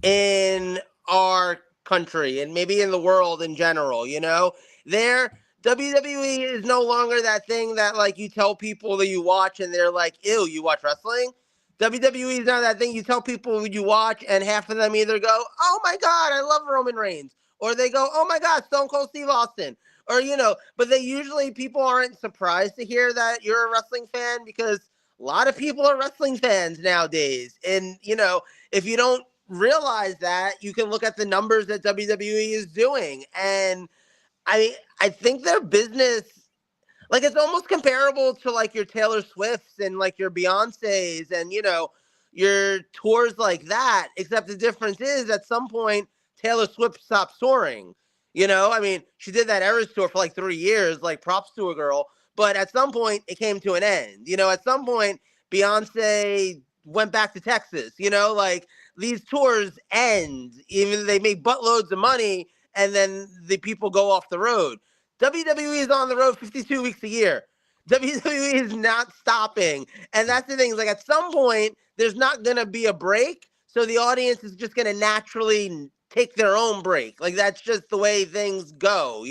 in our country and maybe in the world in general. WWE is no longer that thing that like you tell people that you watch and they're like, ew, you watch wrestling? WWE is not that thing you tell people you watch and half of them either go, oh my God, I love Roman Reigns, or they go, oh my God, Stone Cold Steve Austin, or but they usually, people aren't surprised to hear that you're a wrestling fan because a lot of people are wrestling fans nowadays. And, if you don't realize that, you can look at the numbers that WWE is doing. And I think their business, like, it's almost comparable to like your Taylor Swifts and like your Beyoncés and, your tours like that, except the difference is at some point Taylor Swift stopped touring. She did that Eras tour for like 3 years, like props to a girl. But at some point, it came to an end. At some point, Beyonce went back to Texas. Like these tours end, even they make buttloads of money, and then the people go off the road. WWE is on the road 52 weeks a year. WWE is not stopping. And that's the thing. Like at some point, there's not going to be a break. So the audience is just going to naturally take their own break. Like that's just the way things go,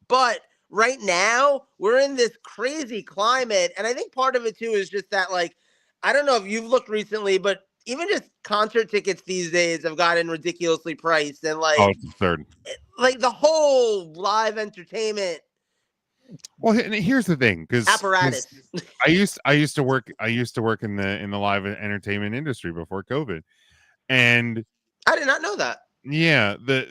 But right now, we're in this crazy climate. And I think part of it, too, is just that, like, I don't know if you've looked recently, but even just concert tickets these days have gotten ridiculously priced. And, like, it's absurd. Like, the whole live entertainment. Well, here's the thing, because apparatus. I used to work in the live entertainment industry before COVID. And I did not know that. Yeah. That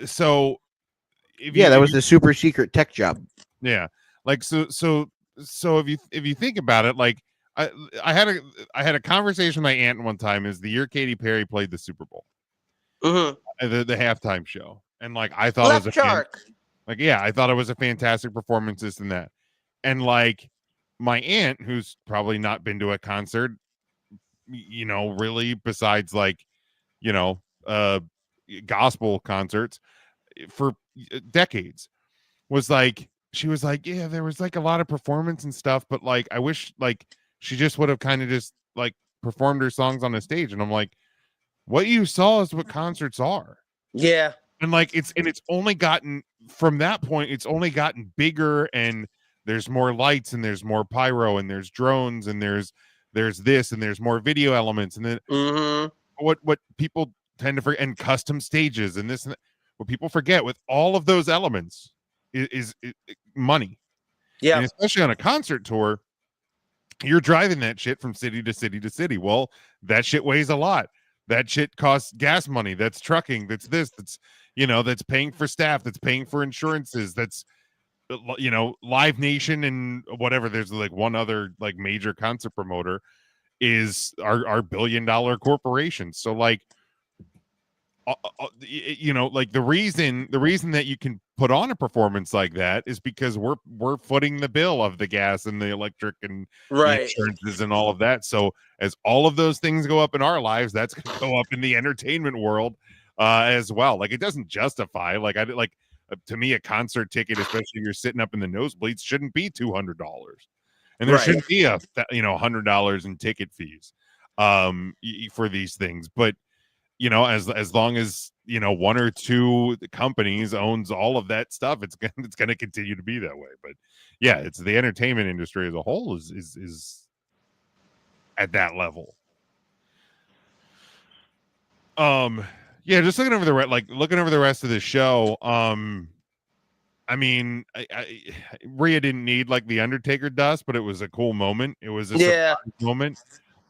was the super secret tech job. Yeah, like so if you think about it, like I had a conversation with my aunt one time. Is the year Katy Perry played the Super Bowl, the halftime show, and like I thought it was I thought it was a fantastic performance, this and that, and like my aunt, who's probably not been to a concert, really besides like gospel concerts for decades, was like. She was like, yeah, there was like a lot of performance and stuff, but like, I wish like she just would have kind of just like performed her songs on the stage. And I'm like, what you saw is what concerts are. Yeah. And like, it's only gotten from that point, it's only gotten bigger, and there's more lights and there's more pyro and there's drones and there's this and there's more video elements. And then what people tend to forget, and custom stages and this and that, what people forget with all of those elements is money. Yeah. And especially on a concert tour, you're driving that shit from city to city to city. Well, that shit weighs a lot. That shit costs gas money. That's trucking. That's this. That's, that's paying for staff. That's paying for insurances. That's, Live Nation and whatever. There's like one other like major concert promoter is our billion-dollar corporation. So like, like the reason that you can put on a performance like that is because we're footing the bill of the gas and the electric and the insurances and all of that. So as all of those things go up in our lives, that's going to go up in the entertainment world as well. Like it doesn't justify, to me, a concert ticket, especially if you're sitting up in the nosebleeds, shouldn't be $200, and there shouldn't be $100 in ticket fees for these things. But as long as one or two companies owns all of that stuff, it's going to continue to be that way. But yeah, it's the entertainment industry as a whole is at that level. Just looking over the rest of the show. I mean, Rhea didn't need like the Undertaker dust, but it was a cool moment. It was a surprise moment.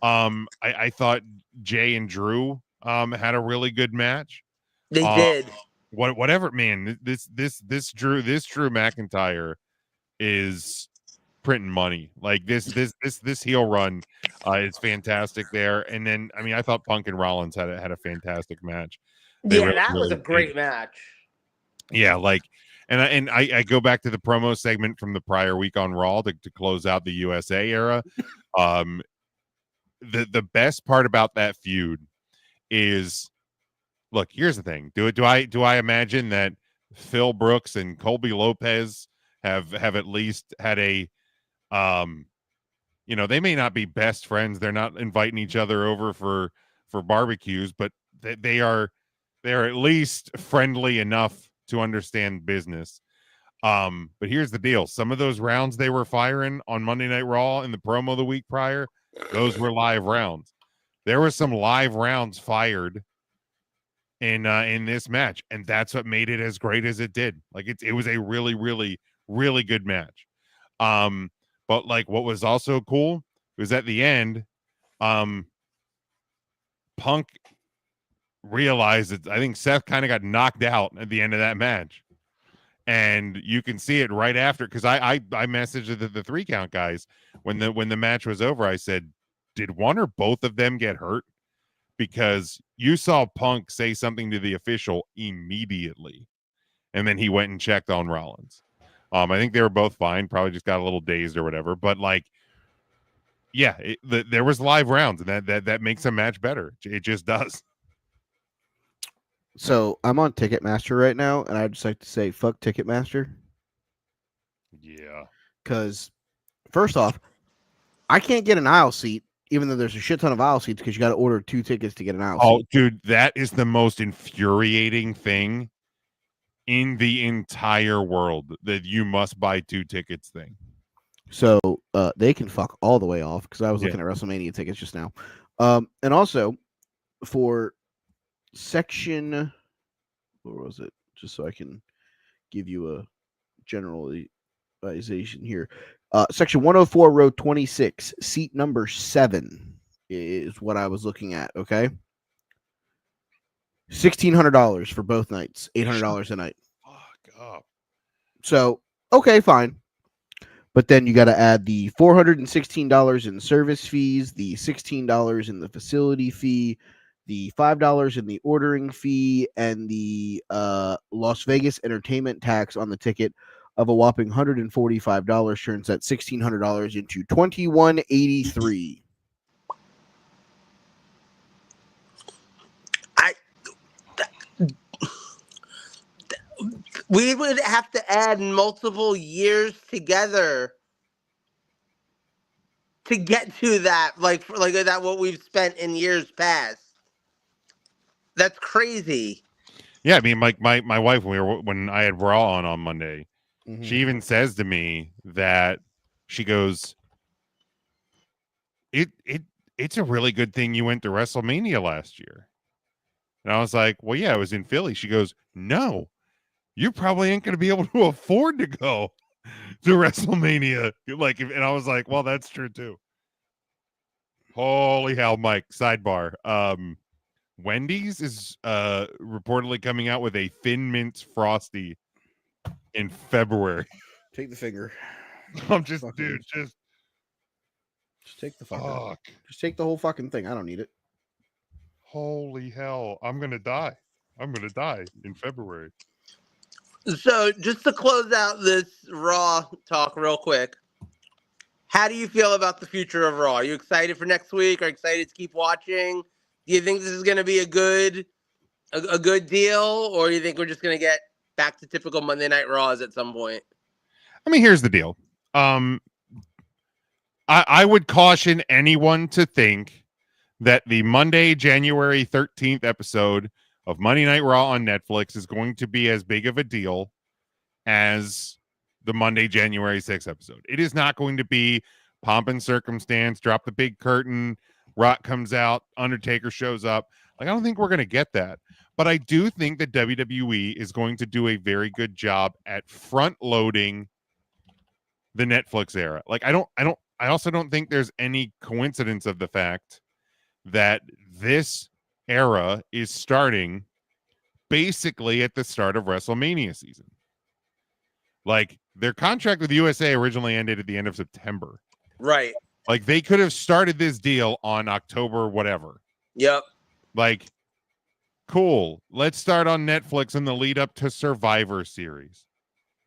I thought Jay and Drew had a really good match. They did. Whatever, man. This Drew McIntyre is printing money. Like this heel run is fantastic there. And then I mean I thought Punk and Rollins had a fantastic match. They Yeah, really, that was really a great did. match. Yeah, like and I go back to the promo segment from the prior week on Raw to close out the USA era. The best part about that feud is, look, here's the thing. Do I imagine that Phil Brooks and Colby Lopez have at least had a they may not be best friends. They're not inviting each other over for barbecues, but they are at least friendly enough to understand business. But here's the deal. Some of those rounds they were firing on Monday Night Raw in the promo the week prior, those were live rounds. There were some live rounds fired in this match, and that's what made it as great as it did. Like it was a really, really, really good match. But like what was also cool was at the end, Punk realized that I think Seth kind of got knocked out at the end of that match. And you can see it right after, because I messaged the 3 count guys when the match was over. I said, did one or both of them get hurt? Because you saw Punk say something to the official immediately, and then he went and checked on Rollins. I think they were both fine, probably just got a little dazed or whatever. But like, yeah, there was live rounds, and that makes a match better. It just does. So I'm on Ticketmaster right now, and I'd just like to say, fuck Ticketmaster. Yeah. Because, first off, I can't get an aisle seat, even though there's a shit ton of aisle seats, because you got to order 2 tickets to get an aisle seat. Oh, dude, that is the most infuriating thing in the entire world, that you must buy 2 tickets thing. So they can fuck all the way off, because I was looking at WrestleMania tickets just now. And also, for section, where was it? Just so I can give you a generalization here. Section 104, row 26, seat number 7 is what I was looking at. Okay, $1,600 for both nights, $800 a night. Fuck up. So okay, fine. But then you got to add the $416 in service fees, the $16 in the facility fee, the $5 in the ordering fee, and the Las Vegas entertainment tax on the ticket of a whopping $145. Turns that $1,600 into $2,183. We would have to add multiple years together to get to that, like that what we've spent in years past. That's crazy. Yeah, I mean, like my wife, when I had Raw on Monday, she even says to me that she goes, it's a really good thing you went to WrestleMania last year. And I was like, well, yeah, it was in Philly. She goes, no, you probably ain't going to be able to afford to go to WrestleMania. And I was like, well, that's true too. Holy hell, Mike. Sidebar. Wendy's is reportedly coming out with a Thin Mint Frosty in February. Take the finger. I'm just, Fucking dude, just take the fucker. fuck. Just take the whole fucking thing. I don't need it. Holy hell. I'm going to die. I'm going to die in February. So just to close out this Raw talk real quick, how do you feel about the future of Raw? Are you excited for next week? Are you excited to keep watching? Do you think this is going to be a good deal, or do you think we're just going to get back to typical Monday Night Raws at some point? I mean, here's the deal. I would caution anyone to think that the Monday, January 13th episode of Monday Night Raw on Netflix is going to be as big of a deal as the Monday, January 6th episode. It is not going to be pomp and circumstance, drop the big curtain, Rock comes out, Undertaker shows up. Like, I don't think we're going to get that. But I do think that WWE is going to do a very good job at front loading the Netflix era. Like, I also don't think there's any coincidence of the fact that this era is starting basically at the start of WrestleMania season. Like, their contract with USA originally ended at the end of September. Right. Like they could have started this deal on October, whatever. Yep. Like, cool. Let's start on Netflix in the lead up to Survivor Series.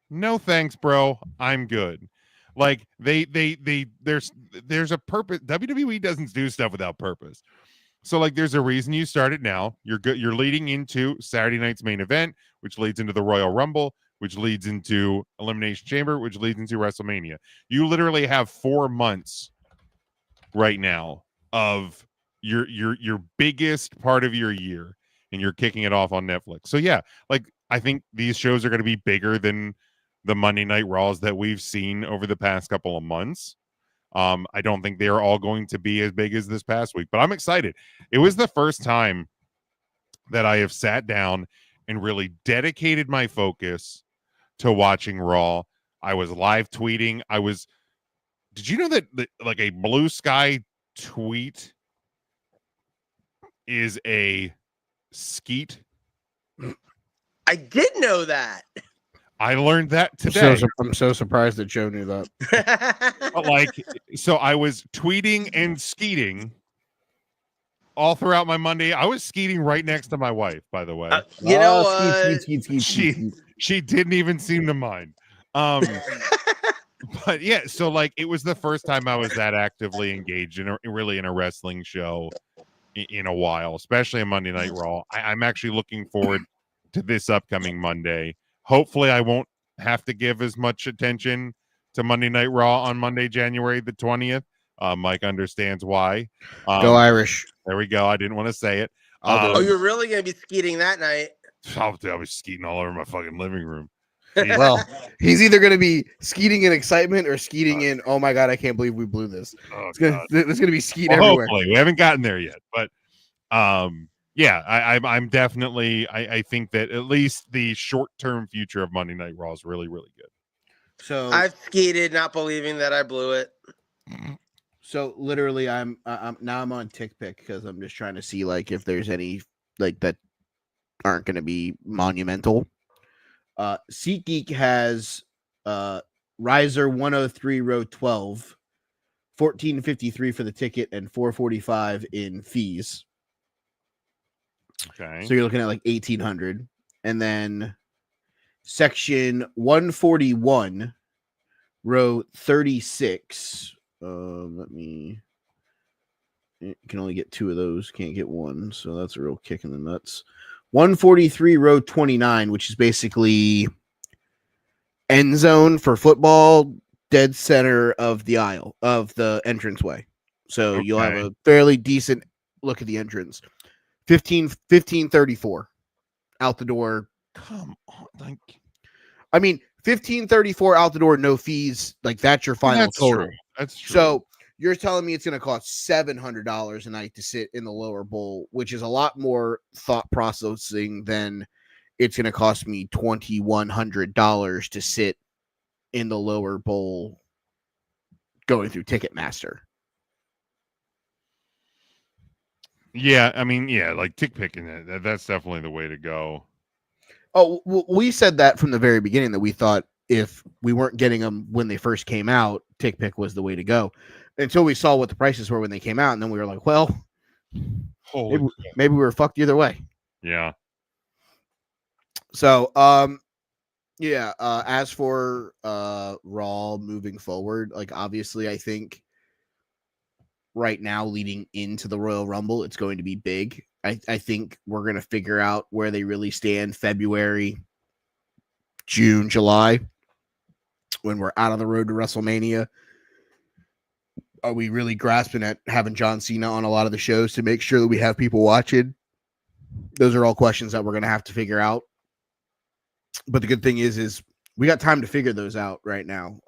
No thanks, bro. I'm good. Like there's a purpose. WWE doesn't do stuff without purpose. So like there's a reason you start it now. You're good. You're leading into Saturday night's main event, which leads into the Royal Rumble, which leads into Elimination Chamber, which leads into WrestleMania. You literally have 4 months right now of your biggest part of your year, and you're kicking it off on Netflix. So yeah, like I think these shows are going to be bigger than the Monday Night Raws that we've seen over the past couple of months. I don't think they're all going to be as big as this past week, but I'm excited. It was the first time that I have sat down and really dedicated my focus to watching Raw. I was live tweeting. Did you know that like a Blue Sky tweet is a skeet? I did know that. I learned that today. I'm so surprised that Joe knew that. But like, so I was tweeting and skeeting all throughout my Monday. I was skeeting right next to my wife, by the way. You know She didn't even seem to mind. But yeah, so like it was the first time I was that actively engaged in a wrestling show in a while, especially a Monday Night Raw. I'm actually looking forward to this upcoming Monday. Hopefully I won't have to give as much attention to Monday Night Raw on Monday, January the 20th. Mike understands why. Go Irish. There we go. I didn't want to say it. Oh, you're really going to be skeeting that night? I was skeeting all over my fucking living room. Well, he's either going to be skeeting in excitement or skeeting in, oh my God, I can't believe we blew this. It's going to be skeet everywhere. Hopefully. We haven't gotten there yet. But yeah, I'm definitely, I think that at least the short-term future of Monday Night Raw is really, really good. So I've skeeted not believing that I blew it. So literally I'm on TickPick because I'm just trying to see like if there's any like that aren't going to be monumental. SeatGeek has Riser 103 row 12, $14.53 for the ticket and $4.45 in fees. Okay. So you're looking at like $1,800. And then section 141 row 36. You can only get 2 of those, can't get 1, so that's a real kick in the nuts. 143 row 29, which is basically end zone for football, dead center of the aisle of the entranceway. So you'll have a fairly decent look at the entrance. 1534 out the door. Come on, like I mean, 1534 out the door, no fees. Like that's your final total. True. That's true. So you're telling me it's going to cost $700 a night to sit in the lower bowl, which is a lot more thought processing than it's going to cost me $2,100 to sit in the lower bowl going through Ticketmaster. Yeah, I mean, yeah, like tick picking it. That's definitely the way to go. Oh, we said that from the very beginning that we thought if we weren't getting them when they first came out, tick pick was the way to go. Until we saw what the prices were when they came out, and then we were like, well, maybe we were fucked either way. Yeah. So, as for Raw moving forward, like obviously I think right now leading into the Royal Rumble, it's going to be big. I think we're going to figure out where they really stand February, June, July, when we're out of the road to WrestleMania. Are we really grasping at having John Cena on a lot of the shows to make sure that we have people watching? Those are all questions that we're going to have to figure out. But the good thing is we got time to figure those out right now.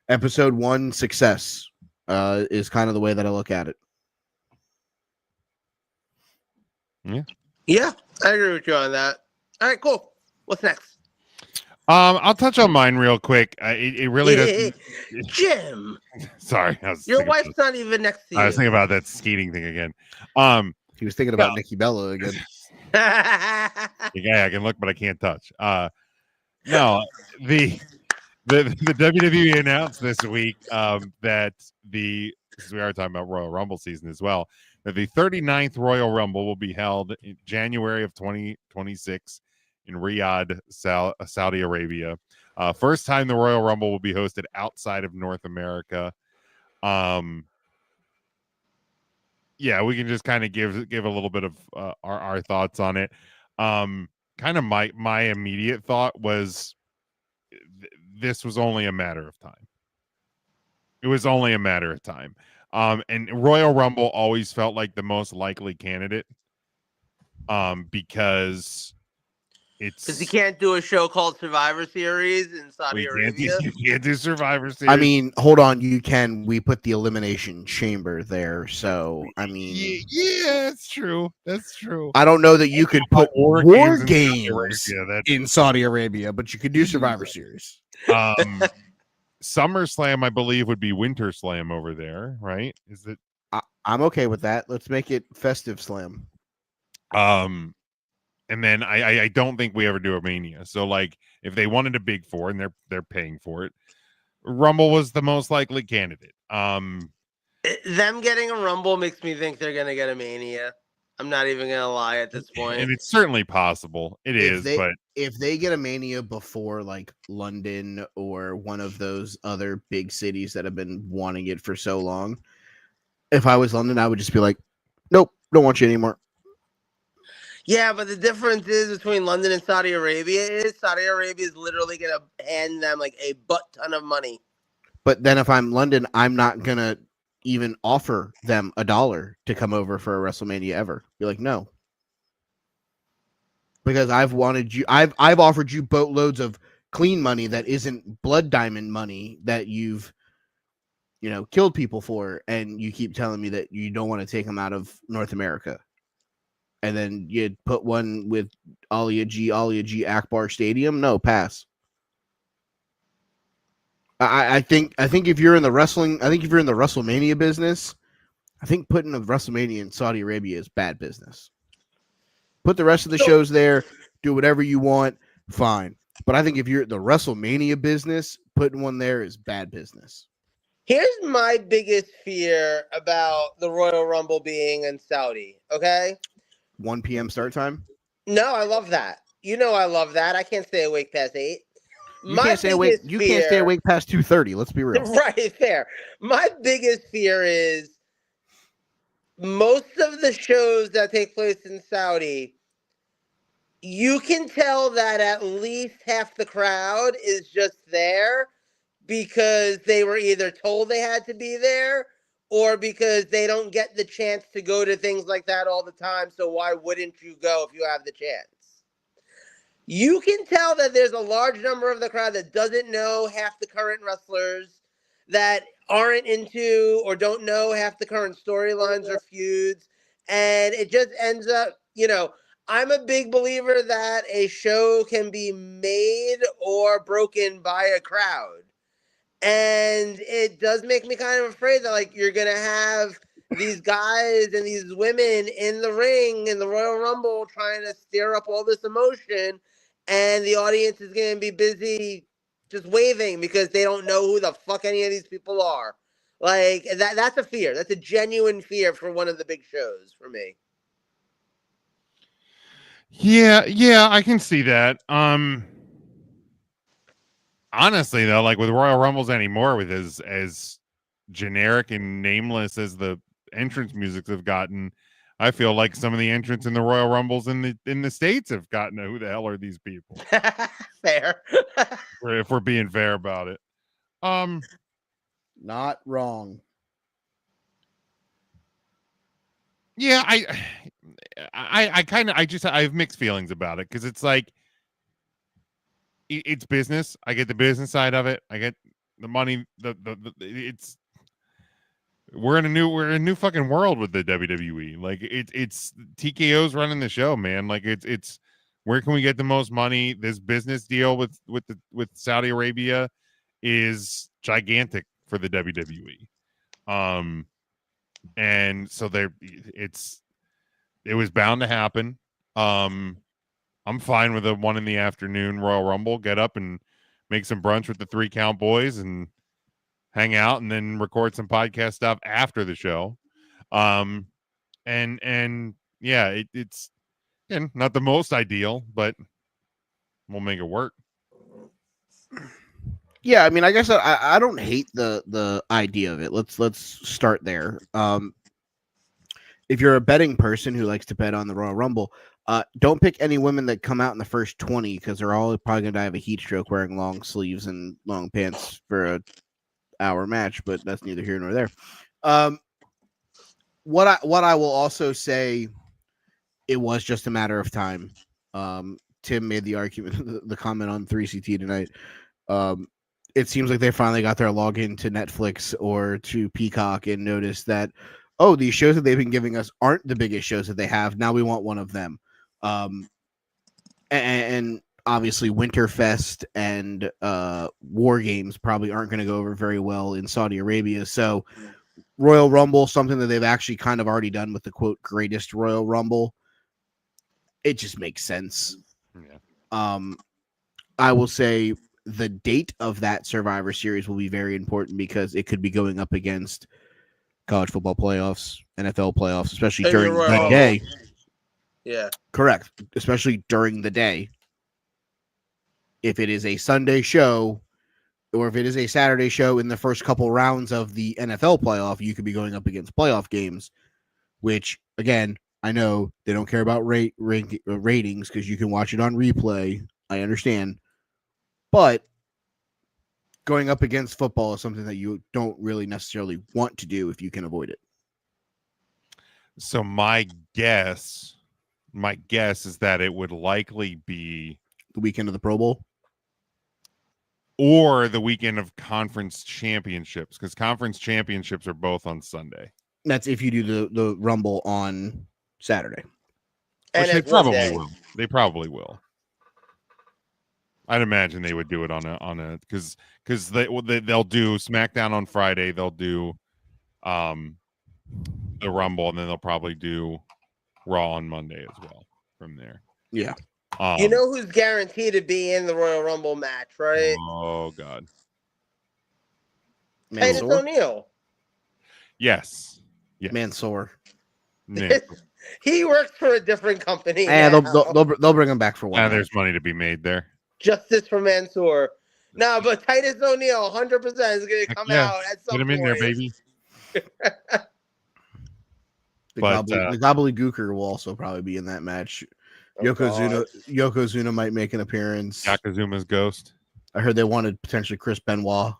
Episode 1 success is kind of the way that I look at it. Yeah, I agree with you on that. All right, cool. What's next? I'll touch on mine real quick. It really doesn't. Jim. Sorry, Your wife's not even next to you. I was thinking about that skeeting thing again. He was thinking about Nikki Bella again. Yeah, I can look, but I can't touch. No, the WWE announced this week that because we are talking about Royal Rumble season as well, that the 39th Royal Rumble will be held in January of 2026 in Riyadh, Saudi Arabia. First time the Royal Rumble will be hosted outside of North America. Yeah, we can just kind of give a little bit of our thoughts on it. Kind of my immediate thought was this was only a matter of time. It was only a matter of time. And Royal Rumble always felt like the most likely candidate. Because you can't do a show called Survivor Series in Saudi Arabia. You can't do Survivor Series. I mean, hold on, you can. We put the Elimination Chamber there, so I mean, yeah, that's true. That's true. I don't know that you could put war games in in Saudi Arabia, but you could do Survivor Series. SummerSlam, I believe, would be Winter Slam over there, right? Is it? I'm okay with that. Let's make it Festive Slam. And then I don't think we ever do a Mania. So like, if they wanted a big four and they're paying for it, Rumble was the most likely candidate. Them getting a Rumble makes me think they're gonna get a Mania. I'm not even gonna lie at this point. And it's certainly possible. But if they get a Mania before like London or one of those other big cities that have been wanting it for so long, if I was London, I would just be like, nope, don't want you anymore. Yeah, but the difference is between London and Saudi Arabia is Saudi Arabia is literally going to hand them like a butt ton of money. But then if I'm London, I'm not going to even offer them $1 to come over for a WrestleMania ever. Be like, no. Because I've offered you boatloads of clean money that isn't blood diamond money that you've, killed people for, and you keep telling me that you don't want to take them out of North America. And then you'd put one with Alia G Akbar Stadium. No, pass. I think if you're in the WrestleMania business, I think putting a WrestleMania in Saudi Arabia is bad business. Put the rest of the shows there, do whatever you want, fine. But I think if you're the WrestleMania business, putting one there is bad business. Here's my biggest fear about the Royal Rumble being in Saudi, okay? 1 p.m. start time? No, I love that. I love that. I can't stay awake past 8. You can't stay awake past 2:30. Let's be real. Right there. My biggest fear is most of the shows that take place in Saudi, you can tell that at least half the crowd is just there because they were either told they had to be there or because they don't get the chance to go to things like that all the time. So why wouldn't you go if you have the chance? You can tell that there's a large number of the crowd that doesn't know half the current wrestlers, that aren't into or don't know half the current storylines or feuds. And it just ends up, I'm a big believer that a show can be made or broken by a crowd. And it does make me kind of afraid that, you're going to have these guys and these women in the ring in the Royal Rumble trying to stir up all this emotion, and the audience is going to be busy just waving because they don't know who the fuck any of these people are. That's a fear. That's a genuine fear for one of the big shows for me. Yeah, I can see that. Honestly, though, with Royal Rumbles anymore, with as generic and nameless as the entrance musics have gotten, I feel like some of the entrants in the Royal Rumbles in the States have gotten who the hell are these people? Fair. If we're being fair about it. Not wrong. Yeah, I have mixed feelings about it because it's like, it's business. I get the business side of it. I get the money. We're in a new fucking world with the WWE. It's TKO's running the show, man. It's where can we get the most money? This business deal with Saudi Arabia is gigantic for the WWE. And so it was bound to happen. I'm fine with a 1 in the afternoon Royal Rumble. Get up and make some brunch with the 3 Count boys and hang out, and then record some podcast stuff after the show. And yeah, it's not the most ideal, but we'll make it work. Yeah, I mean, I guess I don't hate the idea of it. Let's start there. If you're a betting person who likes to bet on the Royal Rumble, don't pick any women that come out in the first 20 because they're all probably gonna die of a heat stroke wearing long sleeves and long pants for a hour match. But that's neither here nor there. What I will also say, it was just a matter of time. Tim made the argument, the comment on 3CT tonight. It seems like they finally got their login to Netflix or to Peacock and noticed that, oh, these shows that they've been giving us aren't the biggest shows that they have. Now we want one of them. And obviously Winterfest and War Games probably aren't going to go over very well in Saudi Arabia. So Royal Rumble, something that they've actually kind of already done with the quote greatest Royal Rumble, it just makes sense. Yeah. I will say the date of that Survivor Series will be very important because it could be going up against college football playoffs, NFL playoffs, especially during the day. Yeah, correct. Especially during the day. If it is a Sunday show or if it is a Saturday show in the first couple rounds of the NFL playoff, you could be going up against playoff games, which, again, I know they don't care about ratings because you can watch it on replay. I understand. But going up against football is something that you don't really necessarily want to do if you can avoid it. So my guess is that it would likely be the weekend of the Pro Bowl or the weekend of conference championships, because conference championships are both on Sunday. That's if you do the Rumble on Saturday. Which they probably will. They probably will. I'd imagine they would do it on a because they'll do SmackDown on Friday, they'll do the Rumble, and then they'll probably do Raw on Monday as well from there. Yeah. You know who's guaranteed to be in the Royal Rumble match, right? Oh God. Titus O'Neil. Yes. Yes. Mansoor. He works for a different company. Yeah, they'll bring him back for one. There's money to be made there. Justice for Mansoor. No, but Titus O'Neil, 100% is going to come out at some point. Get him in there, baby. The Gobbledygooker will also probably be in that match. Yokozuna might make an appearance. Yokozuna's ghost. I heard they wanted potentially Chris Benoit.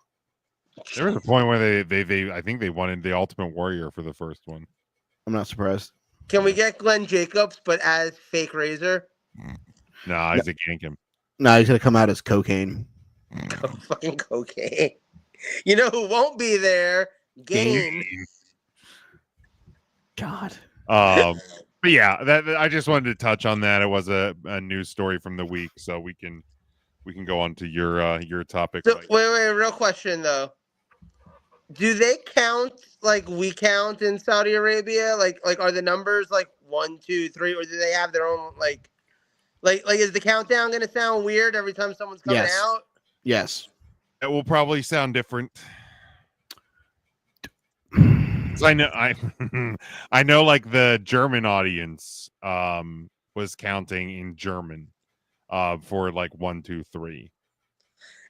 There was a point where they I think they wanted the Ultimate Warrior for the first one. I'm not surprised. Can we get Glenn Jacobs, but as fake Razor? No, Isaac Yankem. No, he's gonna come out as cocaine. Fucking cocaine. You know who won't be there? Game. God. But yeah, that I just wanted to touch on that. It was a news story from the week, so we can go on to your topic. So, wait, real question though. Do they count like we count in Saudi Arabia? Like are the numbers like 1, 2, 3, or do they have their own like is the countdown gonna sound weird every time someone's coming out? Yes. It will probably sound different. I know like the German audience was counting in German for like 1, 2, 3.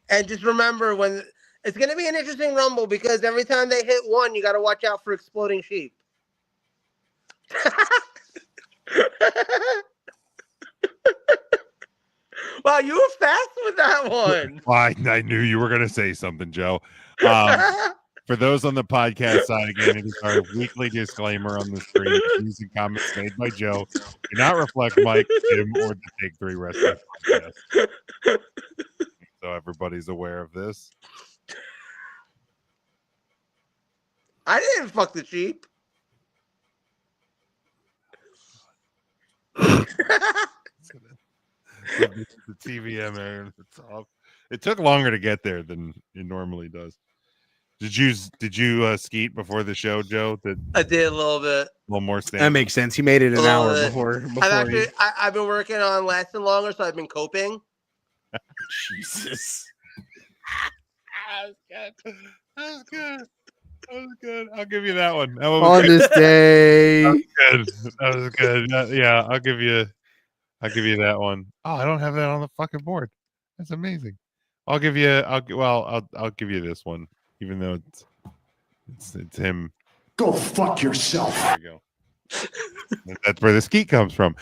And just remember, when it's going to be an interesting Rumble, because every time they hit 1, you got to watch out for exploding sheep. Wow, you were fast with that one. I knew you were going to say something, Joe. For those on the podcast side, again, it is our weekly disclaimer on the screen. The views and comments made by Joe do not reflect Mike, Tim, or the Take 3 Wrestling Podcast. So everybody's aware of this. I didn't fuck the sheep. The TVM area at the top. It took longer to get there than it normally does. Did you skeet before the show, Joe? I did a little bit. A little more standard. That makes sense. He made it an hour before. I've been working on lasting longer, so I've been coping. Jesus. That was good. That was good. I'll give you that one. That one On was good. this day. Good. That was good. Yeah, I'll give you that one. Oh, I don't have that on the fucking board. That's amazing. I'll give you this one, even though it's him. Go fuck yourself. There you go. That's where the skeet comes from.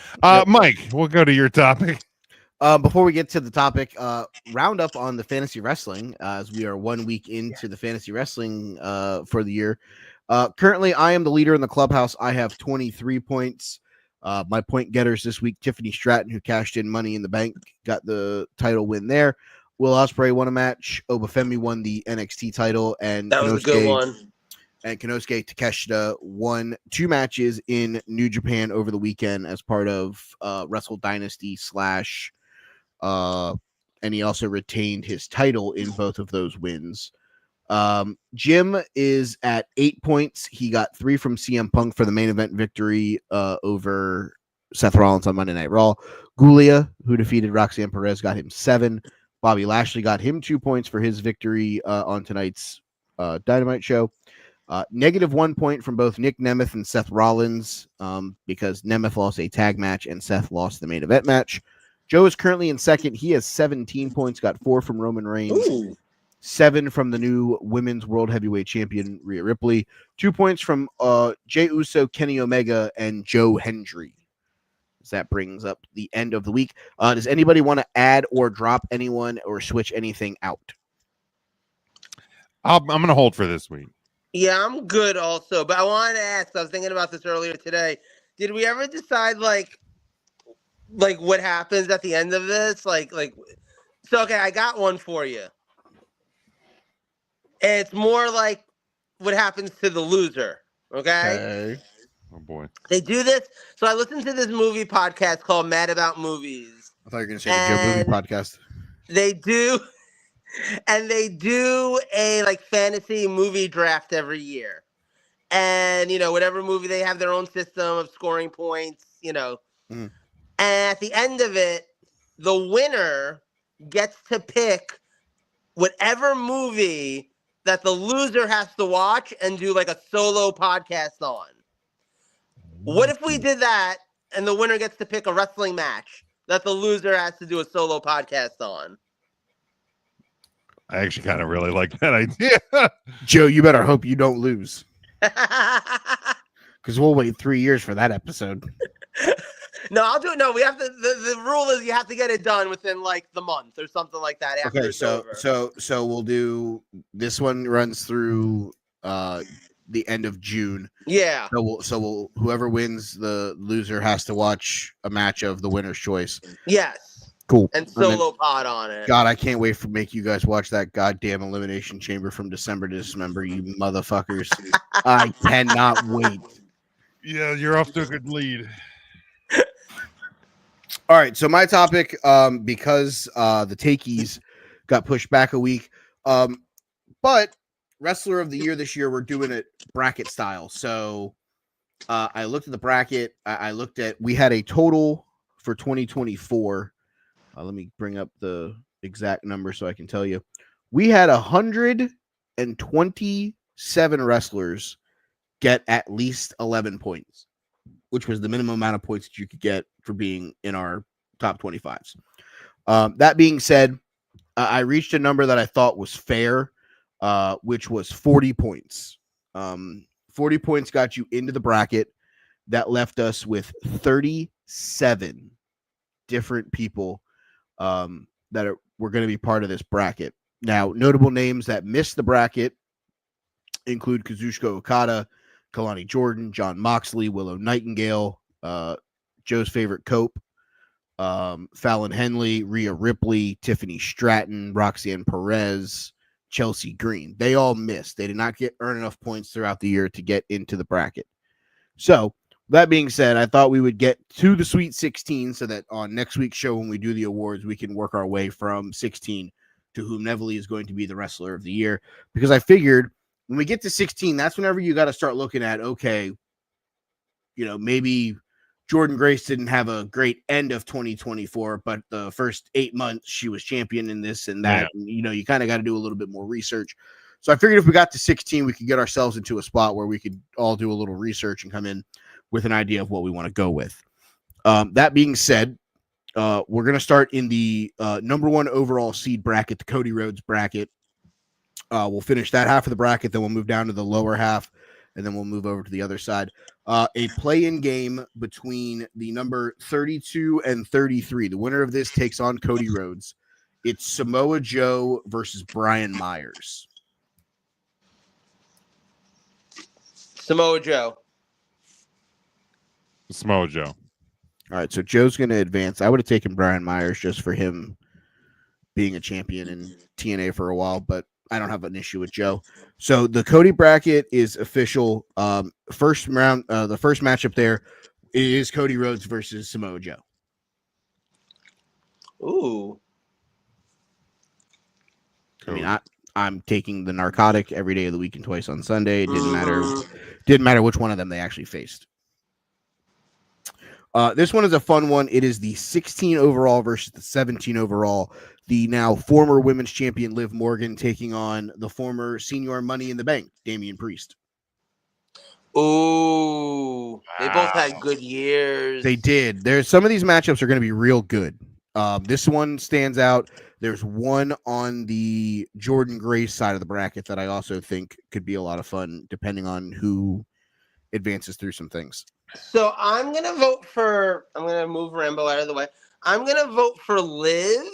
Mike, we'll go to your topic. Before we get to the topic, round up on the fantasy wrestling, as we are 1 week into the fantasy wrestling for the year. Currently, I am the leader in the clubhouse. I have 23 points. My point getters this week, Tiffany Stratton, who cashed in Money in the Bank, got the title win there. Will Ospreay won a match. Obafemi won the NXT title, and That was a good one. And Konosuke Takeshita won 2 matches in New Japan over the weekend as part of Wrestle Dynasty / and he also retained his title in both of those wins. Jim is at 8 points. He got 3 from CM Punk for the main event victory over Seth Rollins on Monday Night Raw. Gulia, who defeated Roxanne Perez, got him 7. Bobby Lashley got him 2 points for his victory on tonight's Dynamite show. -1 point from both Nick Nemeth and Seth Rollins because Nemeth lost a tag match and Seth lost the main event match. Joe is currently in second. He has 17 points, got 4 from Roman Reigns, 7 from the new Women's World Heavyweight Champion, Rhea Ripley, 2 points from Jey Uso, Kenny Omega, and Joe Hendry. So that brings up the end of the week. Does anybody want to add or drop anyone or switch anything out? I'm going to hold for this week. Yeah, I'm good also. But I wanted to ask, I was thinking about this earlier today. Did we ever decide, like what happens at the end of this? So, okay, I got one for you. And it's more like what happens to the loser, okay? Oh, boy. They do this. So I listened to this movie podcast called Mad About Movies. I thought you were going to say the Joe Movie podcast. They do a fantasy movie draft every year. And, whatever movie, they have their own system of scoring points, And at the end of it, the winner gets to pick whatever movie that the loser has to watch and do like a solo podcast on. What if we did that and the winner gets to pick a wrestling match that the loser has to do a solo podcast on? I actually kind of really like that idea. Joe, you better hope you don't lose. Because we'll wait 3 years for that episode. No, I'll do it. No, we have to. The rule is you have to get it done within the month or something like that. After Okay, it's so over. so we'll do this one runs through the end of June. Yeah. So we'll whoever wins, the loser has to watch a match of the winner's choice. Yes. Cool. And solo pod on it. God, I can't wait for make you guys watch that goddamn Elimination Chamber from December to December, you motherfuckers. I cannot wait. Yeah, you're off to a good lead. All right, so my topic, because the Takeys got pushed back a week, but Wrestler of the Year this year, we're doing it bracket style. So I looked at the bracket. I looked at, we had a total for 2024. Let me bring up the exact number so I can tell you. We had 127 wrestlers get at least 11 points, which was the minimum amount of points that you could get for being in our top 25s. That being said, I reached a number that I thought was fair, which was 40 points. 40 points got you into the bracket. That left us with 37 different people that were going to be part of this bracket. Now, notable names that missed the bracket include Kazuchika Okada, Kalani Jordan, John Moxley, Willow Nightingale, Joe's favorite Cope, Fallon Henley, Rhea Ripley, Tiffany Stratton, Roxanne Perez, Chelsea Green. They all missed. They did not earn enough points throughout the year to get into the bracket. So, that being said, I thought we would get to the Sweet 16 so that on next week's show, when we do the awards, we can work our way from 16 to whomever is going to be the Wrestler of the Year. Because I figured when we get to 16, that's whenever you got to start looking at, okay, maybe Jordan Grace didn't have a great end of 2024, but the first 8 months she was champion in this and that. Yeah. And, you kind of got to do a little bit more research. So I figured if we got to 16, we could get ourselves into a spot where we could all do a little research and come in with an idea of what we want to go with. That being said, we're going to start in the number 1 overall seed bracket, the Cody Rhodes bracket. We'll finish that half of the bracket, then we'll move down to the lower half, and then we'll move over to the other side. A play-in game between the number 32 and 33. The winner of this takes on Cody Rhodes. It's Samoa Joe versus Brian Myers. Samoa Joe. Samoa Joe. All right, so Joe's going to advance. I would have taken Brian Myers just for him being a champion in TNA for a while, but I don't have an issue with Joe. So the Cody bracket is official. First round, the first matchup there is Cody Rhodes versus Samoa Joe. Ooh. I mean, I'm taking the narcotic every day of the week and twice on Sunday. It didn't matter which one of them they actually faced. This one is a fun one. It is the 16 overall versus the 17 overall. The now former women's champion Liv Morgan taking on the former senior Money in the Bank, Damian Priest. Ooh. They both had good years. They did. There's some of these matchups are going to be real good. This one stands out. There's one on the Jordan Grace side of the bracket that I also think could be a lot of fun, depending on who advances through some things. So I'm going to move Rambo out of the way. I'm going to vote for Liv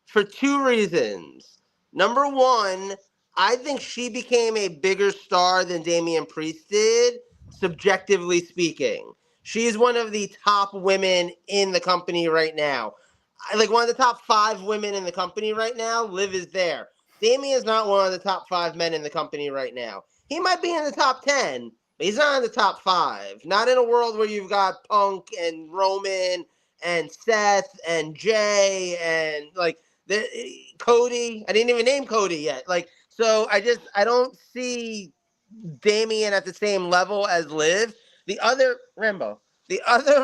for 2 reasons. Number 1, I think she became a bigger star than Damian Priest did, subjectively speaking. She's one of the top women in the company right now. Like one of the top 5 women in the company right now, Liv is there. Damian's not one of the top 5 men in the company right now. He might be in the top 10, but he's not in the top 5. Not in a world where you've got Punk and Roman and Seth and Jay and like Cody. I didn't even name Cody yet. Like, so I don't see Damian at the same level as Liv. The other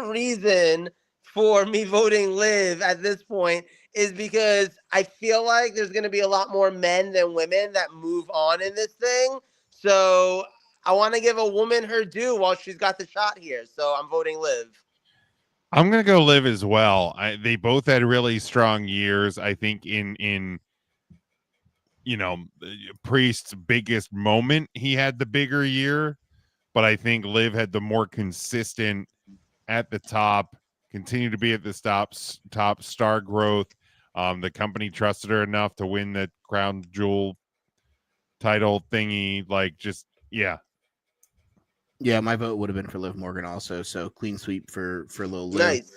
reason for me voting Liv at this point is because I feel like there's going to be a lot more men than women that move on in this thing. So I want to give a woman her due while she's got the shot here. So I'm voting Liv. I'm gonna go Liv as well. They both had really strong years. I think in Priest's biggest moment, he had the bigger year, but I think Liv had the more consistent at the top, continue to be at the top star growth. The company trusted her enough to win the crown jewel title thingy. Like, just Yeah, my vote would have been for Liv Morgan also. So clean sweep for Lil Liv. Nice.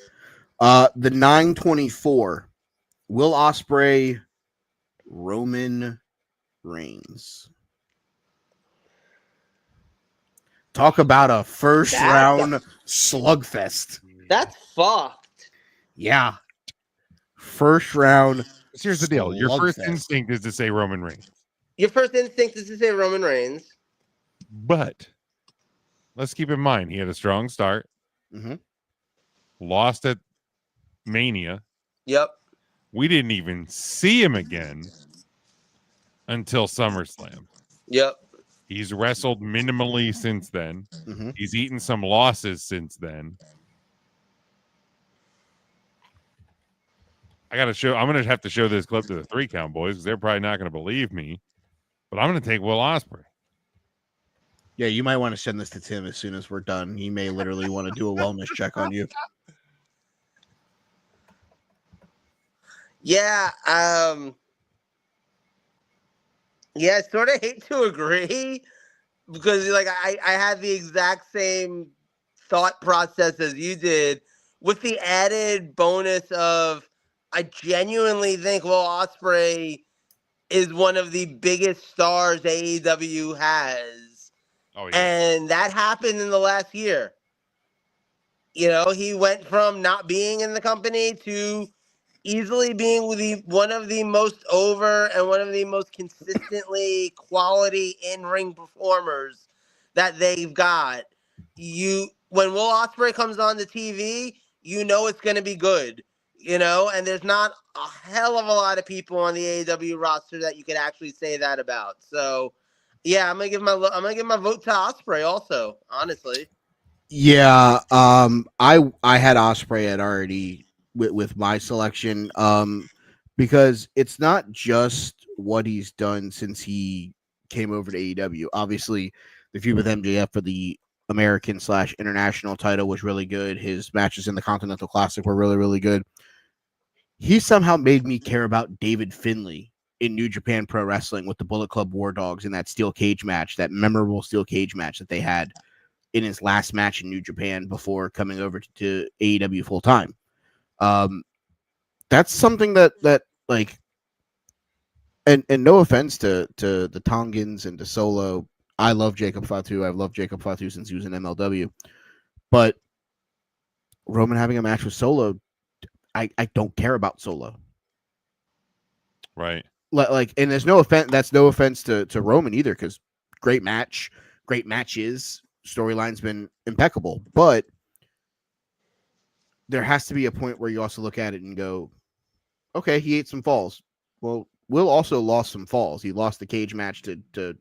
The 924, Will Ospreay, Roman Reigns. Talk about a first round slugfest. That's fucked. Yeah. First round. Here's the deal. Your first slugfest. instinct is to say Roman Reigns. Your first instinct is to say Roman Reigns. But let's keep in mind, he had a strong start. Mm-hmm. Lost at Mania. Yep. We didn't even see him again until SummerSlam. Yep. He's wrestled minimally since then. Mm-hmm. He's eaten some losses since then. I'm going to have to show this clip to the 3 Count boys because they're probably not going to believe me. But I'm going to take Will Ospreay. Yeah, you might want to send this to Tim as soon as we're done. He may literally want to do a wellness check on you. Yeah. Yeah, I sort of hate to agree because like I had the exact same thought process as you did, with the added bonus of I genuinely think Will Ospreay is one of the biggest stars AEW has. Oh, yeah. And that happened in the last year. You know, he went from not being in the company to easily being one of the most over and one of the most consistently quality in-ring performers that they've got. when Will Ospreay comes on the TV, you know it's going to be good, and there's not a hell of a lot of people on the AEW roster that you could actually say that about. So, yeah, I'm gonna give my vote to Ospreay also, honestly. Yeah, I had Osprey at already with my selection, because it's not just what he's done since he came over to AEW. Obviously, the feud with MJF for the American/international title was really good. His matches in the Continental Classic were really, really good. He somehow made me care about David Finlay in New Japan Pro Wrestling with the Bullet Club War Dogs in that steel cage match, that memorable steel cage match that they had in his last match in New Japan before coming over to AEW full time. That's something that like, and no offense to the Tongans and to Solo. I love Jacob Fatu. I've loved Jacob Fatu since he was in MLW. But Roman having a match with Solo, I don't care about Solo. Right. Like, and there's no offense. That's no offense to Roman either, because great match, great matches. Storyline's been impeccable, but there has to be a point where you also look at it and go, okay, he ate some falls. Well, Will also lost some falls. He lost the cage match to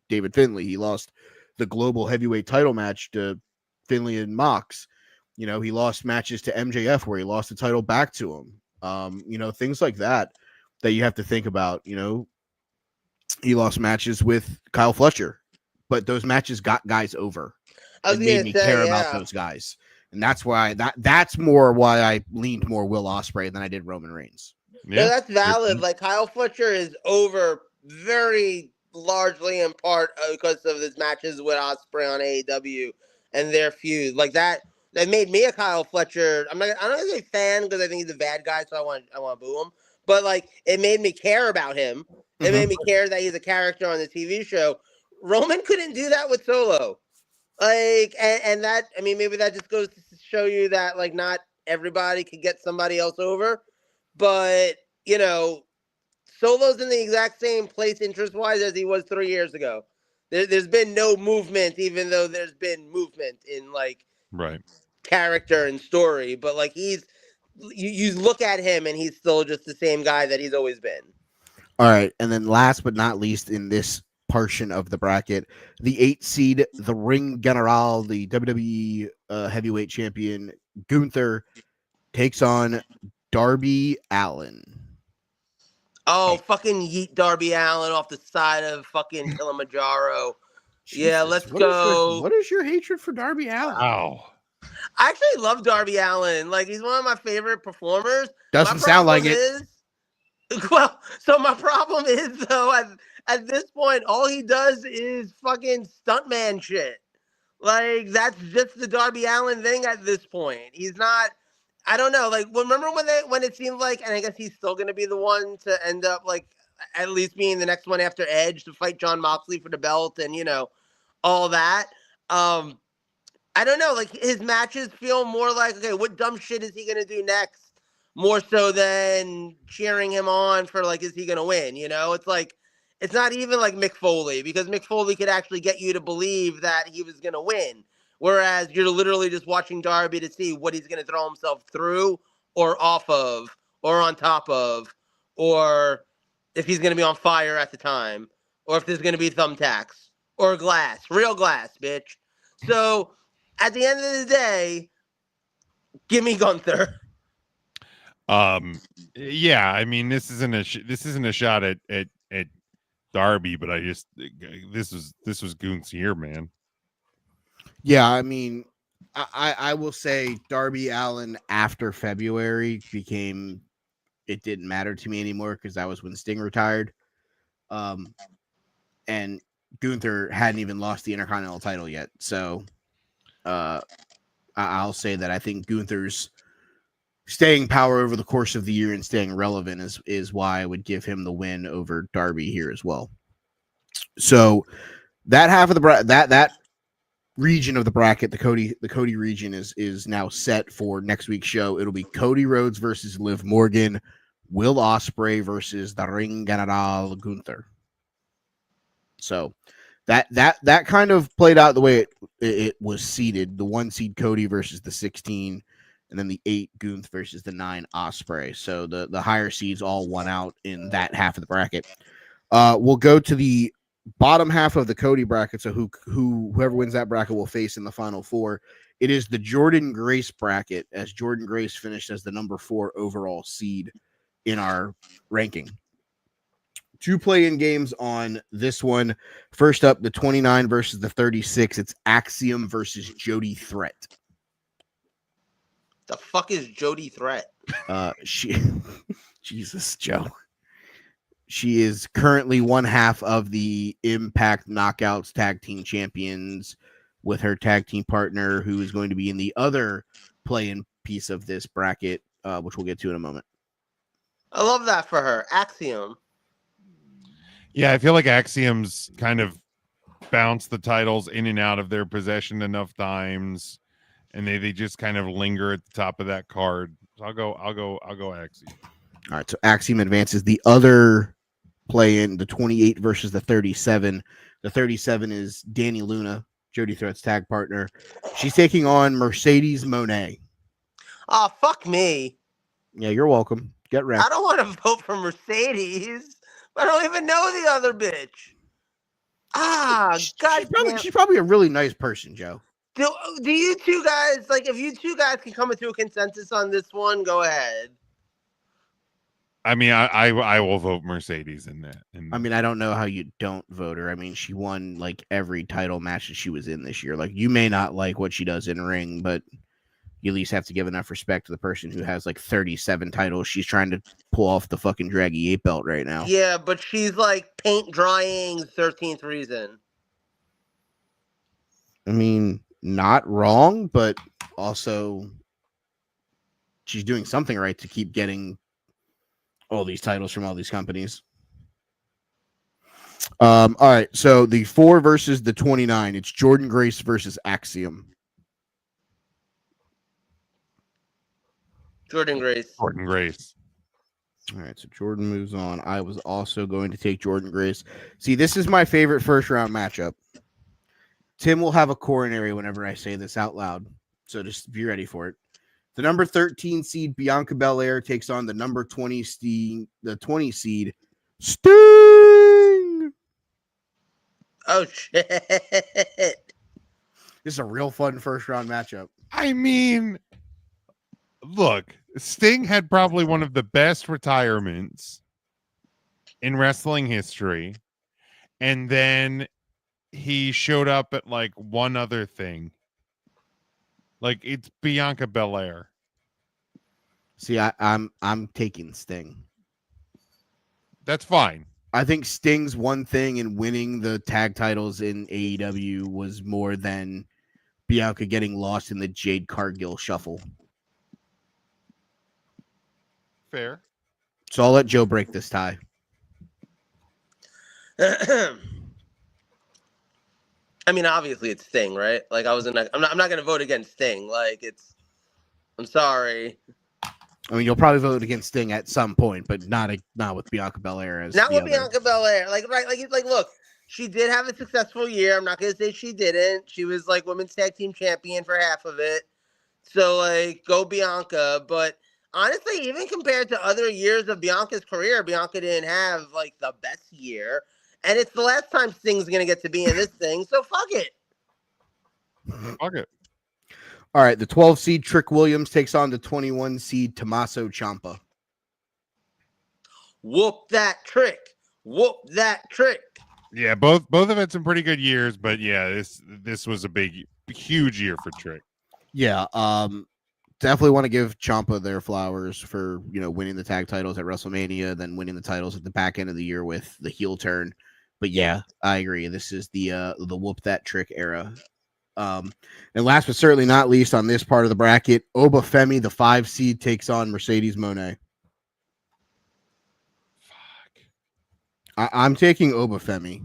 David Finlay. He lost the global heavyweight title match to Finlay and Mox. He lost matches to MJF where he lost the title back to him. Things like that you have to think about. He lost matches with Kyle Fletcher, but those matches got guys over. It made me care about those guys. And that's why that's more why I leaned more Will Ospreay than I did Roman Reigns. Yeah, that's valid. Like, Kyle Fletcher is over very largely in part because of his matches with Ospreay on AEW and their feud. Like, that made me a Kyle Fletcher. I'm not gonna say fan because I think he's a bad guy, so I want to boo him. But like, it made me care about him. It made me care that he's a character on the TV show. Roman couldn't do that with Solo. Like, and that, I mean, maybe that just goes to show you that, like, not everybody could get somebody else over. But, Solo's in the exact same place interest-wise as he was 3 years ago. There's been no movement, even though there's been movement in, like, right, character and story. But, like, you look at him, and he's still just the same guy that he's always been. All right, and then last but not least in this portion of the bracket, the 8 seed, the Ring General, the WWE heavyweight champion Gunther, takes on Darby Allin. Oh, fucking yeet Darby Allin off the side of fucking Kilimanjaro. Jesus, yeah, let's go. What is your hatred for Darby Allin? Wow. I actually love Darby Allin. Like, he's one of my favorite performers. Doesn't sound like it. Well, so my problem is, though, at this point, all he does is fucking stuntman shit. Like, that's just the Darby Allin thing at this point. He's not, I don't know. Like, remember when it seemed like, and I guess he's still going to be the one to end up, like, at least being the next one after Edge to fight Jon Moxley for the belt and, all that. I don't know. Like, his matches feel more like, okay, what dumb shit is he going to do next? More so than cheering him on for, like, is he going to win? It's like, it's not even like Mick Foley, because Mick Foley could actually get you to believe that he was going to win. Whereas you're literally just watching Darby to see what he's going to throw himself through or off of or on top of, or if he's going to be on fire at the time, or if there's going to be thumbtacks or glass, real glass, bitch. So at the end of the day, give me Gunther. Yeah, I mean, this isn't a shot at Darby, but this was Goon's year, man. Yeah, I mean, I will say Darby Allin after February it didn't matter to me anymore because that was when Sting retired. And Gunther hadn't even lost the Intercontinental title yet. So I'll say that I think Gunther's staying power over the course of the year and staying relevant is why I would give him the win over Darby here as well. So that half of the that region of the bracket, the Cody region is now set for next week's show. It'll be Cody Rhodes versus Liv Morgan, Will Ospreay versus the Ring General Gunther. So that kind of played out the way it was seeded. The 1 seed Cody versus the 16, and then the 8 Gunther versus the 9 Ospreay. So the higher seeds all won out in that half of the bracket. We'll go to the bottom half of the Cody bracket. So whoever wins that bracket will face in the final 4. It is the Jordynne Grace bracket, as Jordynne Grace finished as the number 4 overall seed in our ranking. 2 play-in games on this one. First up, the 29 versus the 36. It's Axiom versus Jody Threat. The fuck is Jody Threat? Jesus, Joe. She is currently one half of the Impact Knockouts Tag Team Champions with her tag team partner, who is going to be in the other play-in piece of this bracket, which we'll get to in a moment. I love that for her. Axiom. Yeah, I feel like Axiom's kind of bounced the titles in and out of their possession enough times, and they just kind of linger at the top of that card. So I'll go Axiom. All right, so Axiom advances. The other play-in, the 28 versus the 37. The 37 is Danny Luna, Jody Threat's tag partner. She's taking on Mercedes Moné. Oh, fuck me. Yeah, you're welcome. Get wrecked. I don't want to vote for Mercedes. I don't even know the other bitch. She's probably a really nice person, Joe. Do you two guys, like, if you two guys can come to a consensus on this one, go ahead. I mean, I will vote Mercedes in that. I mean, I don't know how you don't vote her. I mean, she won like every title match that she was in this year. Like, you may not like what she does in ring, but you at least have to give enough respect to the person who has like 37 titles. She's trying to pull off the fucking Draggy 8 belt right now. Yeah, but she's like paint drying 13th reason. I mean, not wrong, but also she's doing something right to keep getting all these titles from all these companies. All right, so the 4 versus the 29. It's Jordynne Grace versus Axiom. Jordynne Grace. Jordynne Grace. All right, so Jordan moves on. I was also going to take Jordynne Grace. See, this is my favorite first round matchup. Tim will have a coronary whenever I say this out loud, so just be ready for it. The number 13 seed Bianca Belair takes on the number 20 seed, Sting. Oh shit! This is a real fun first round matchup. I mean, look, Sting had probably one of the best retirements in wrestling history, and then he showed up at like one other thing. Like, it's Bianca Belair. See, I'm taking Sting. That's fine. I think Sting's one thing in winning the tag titles in AEW was more than Bianca getting lost in the Jade Cargill shuffle. Fair. So I'll let Joe break this tie. I mean, obviously it's Sting, right? Like, I'm not going to vote against Sting. Like, I'm sorry. I mean, you'll probably vote against Sting at some point, but not with Bianca Belair as not with Bianca Belair. Like, right? Like, look, she did have a successful year. I'm not going to say she didn't. She was like women's tag team champion for half of it. So, like, go Bianca. But honestly, even compared to other years of Bianca's career, Bianca didn't have like the best year. And it's the last time Sting's going to get to be in this thing, so fuck it. Fuck it. All right, the 12 seed Trick Williams takes on the 21 seed Tommaso Ciampa. Whoop that trick. Whoop that trick. Yeah, both have had some pretty good years, but yeah, this was a huge year for Trick. Yeah, definitely want to give Ciampa their flowers for, winning the tag titles at WrestleMania, then winning the titles at the back end of the year with the heel turn. But yeah, I agree. This is the whoop that trick era. And last but certainly not least on this part of the bracket, Oba Femi, the 5 seed, takes on Mercedes Moné. Fuck. I'm taking Oba Femi.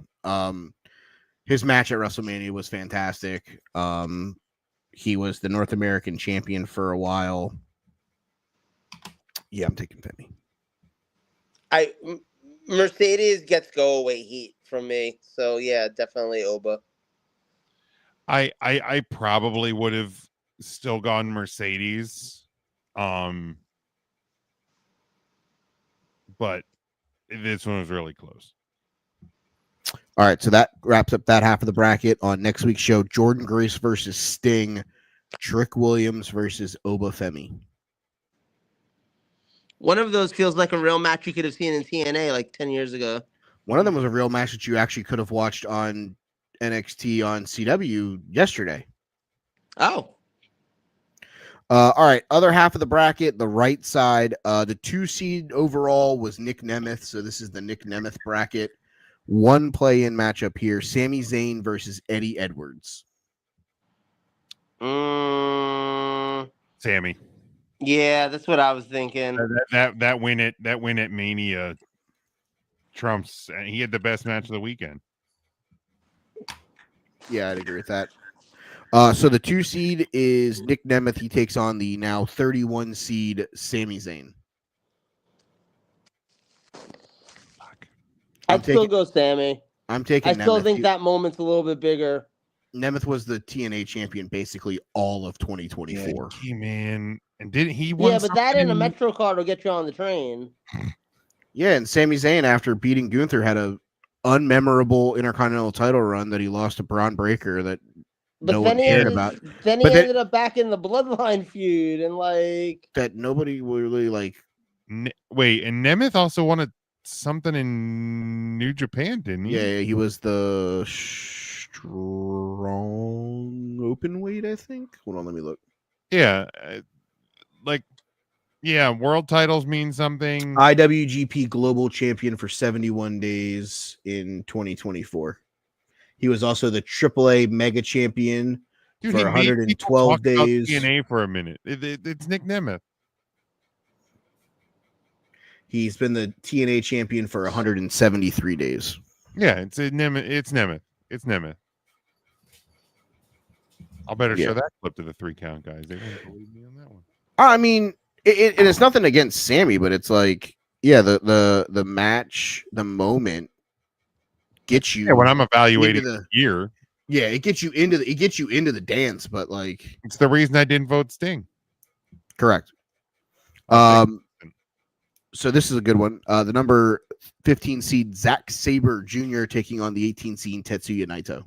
His match at WrestleMania was fantastic. He was the North American champion for a while. Yeah, I'm taking Femi. Mercedes gets go away heat from me. So yeah, definitely Oba. I probably would have still gone Mercedes. But this one was really close. All right, so that wraps up that half of the bracket. On next week's show, Jordan Grace versus Sting, Trick Williams versus Oba Femi. One of those feels like a real match you could have seen in TNA like 10 years ago. One of them was a real match that you actually could have watched on NXT on CW yesterday. Oh. All right, other half of the bracket, the right side, the 2 seed overall was Nick Nemeth, so this is the Nick Nemeth bracket. One play-in matchup here, Sami Zayn versus Eddie Edwards. Sammy. Yeah, that's what I was thinking. That win at Mania trumps. He had the best match of the weekend. Yeah, I'd agree with that. So the 2 seed is Nick Nemeth. He takes on the now 31 seed Sami Zayn. I'd still go Sammy. I'm taking. I still Nemeth. think that moment's a little bit bigger. Nemeth was the TNA champion basically all of 2024. Yeah, man, and didn't he? Won Yeah, but that and a Metro card will get you on the train. Yeah, and Sami Zayn, after beating Gunther, had a unmemorable Intercontinental title run that he lost to Braun Breaker that no one cared about. Then he ended up back in the Bloodline feud and like that nobody really like. Wait, and Nemeth also won something in New Japan, didn't he? Yeah, he was the strong open weight, I think. Hold on, let me look. Yeah, world titles mean something. IWGP Global Champion for 71 days in 2024. He was also the AAA Mega Champion for 112 days. TNA for a minute. It's Nick Nemeth. He's been the TNA champion for 173 days. Yeah, it's Nemeth. It's Nemeth. I'll better show that clip to the 3 count guys. They won't believe me on that one. I mean, it's nothing against Sammy, but it's like, yeah, the match, the moment gets you. Yeah, when I'm evaluating the year. Yeah, it gets you into the dance, but like it's the reason I didn't vote Sting. Correct. So this is a good one. The number 15 seed Zack Sabre Jr. taking on the 18 seed Tetsuya Naito.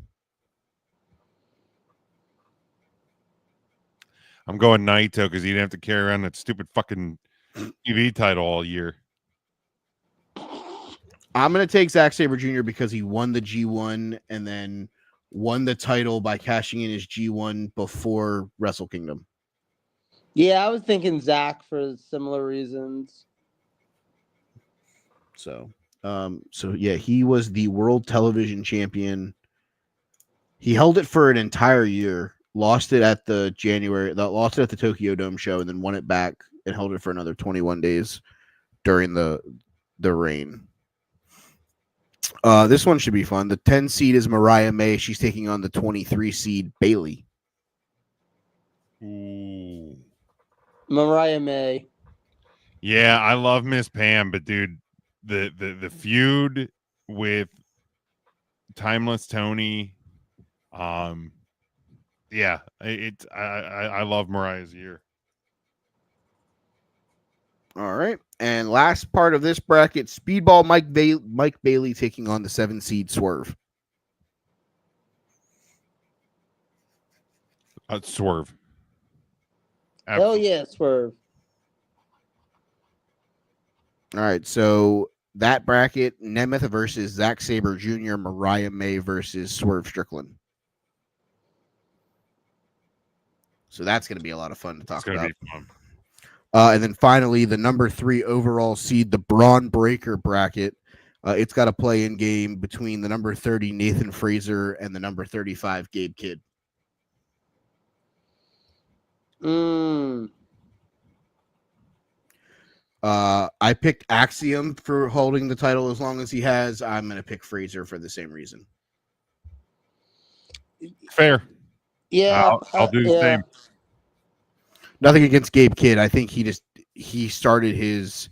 I'm going Naito because he didn't have to carry around that stupid fucking TV title all year. I'm going to take Zack Sabre Jr. because he won the G1 and then won the title by cashing in his G1 before Wrestle Kingdom. Yeah, I was thinking Zack for similar reasons. So yeah, he was the world television champion. He held it for an entire year, lost it at the Tokyo Dome show, and then won it back and held it for another 21 days during the reign. This one should be fun. The 10 seed is Mariah May. She's taking on the 23 seed Bayley. Ooh. Mariah May. Yeah, I love Miss Pam, but dude, the feud with Timeless Tony, yeah, I love Mariah's year. All right, and last part of this bracket, Speedball Mike Bailey taking on the 7 seed Swerve. Swerve. Hell yeah, Swerve. All right, so that bracket, Nemeth versus Zack Sabre Jr., Mariah May versus Swerve Strickland. So that's going to be a lot of fun to talk about. Be fun. And then finally, the number 3 overall seed, the Braun Breaker bracket. It's got a play-in game between the number 30 Nathan Fraser and the number 35 Gabe Kidd. I picked Axiom for holding the title as long as he has. I'm going to pick Fraser for the same reason. Fair. Yeah. I'll do the same. Nothing against Gabe Kidd. I think he started his,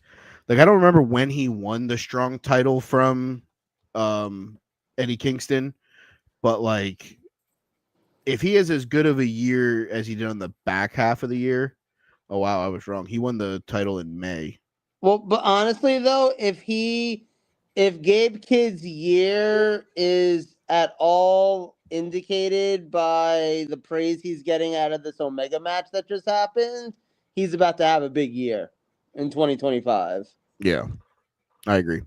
like, I don't remember when he won the strong title from Eddie Kingston, but like if he has as good of a year as he did on the back half of the year, oh wow, I was wrong. He won the title in May. Well, but honestly though, if Gabe Kidd's year is at all indicated by the praise he's getting out of this Omega match that just happened, he's about to have a big year in 2025. Yeah, I agree.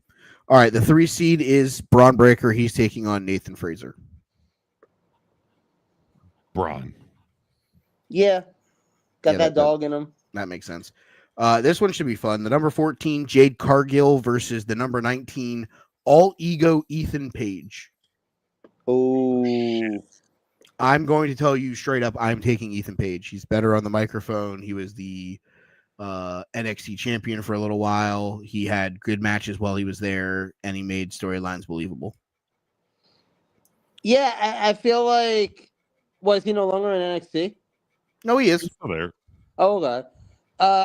All right, the 3 seed is Braun Breaker. He's taking on Nathan Fraser. Braun. Yeah. Got Yeah, that dog in him. That makes sense. This one should be fun. The number 14, Jade Cargill versus the number 19, All Ego Ethan Page. Oh. I'm going to tell you straight up, I'm taking Ethan Page. He's better on the microphone. He was the NXT champion for a little while. He had good matches while he was there, and he made storylines believable. Yeah, I feel like, was he no longer in NXT? No, he is. He's still there. Oh, God.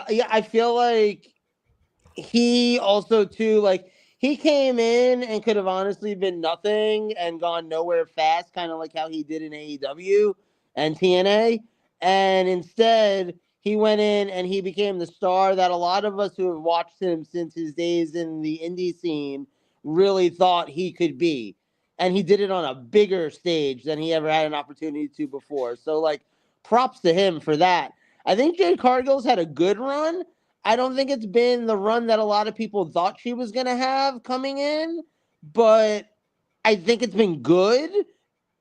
Yeah, I feel like he also, too, like, he came in and could have honestly been nothing and gone nowhere fast, kind of like how he did in AEW and TNA. And instead, he went in and he became the star that a lot of us who have watched him since his days in the indie scene really thought he could be. And he did it on a bigger stage than he ever had an opportunity to before. So, like, props to him for that. I think Jade Cargill's had a good run. I don't think it's been the run that a lot of people thought she was going to have coming in, but I think it's been good.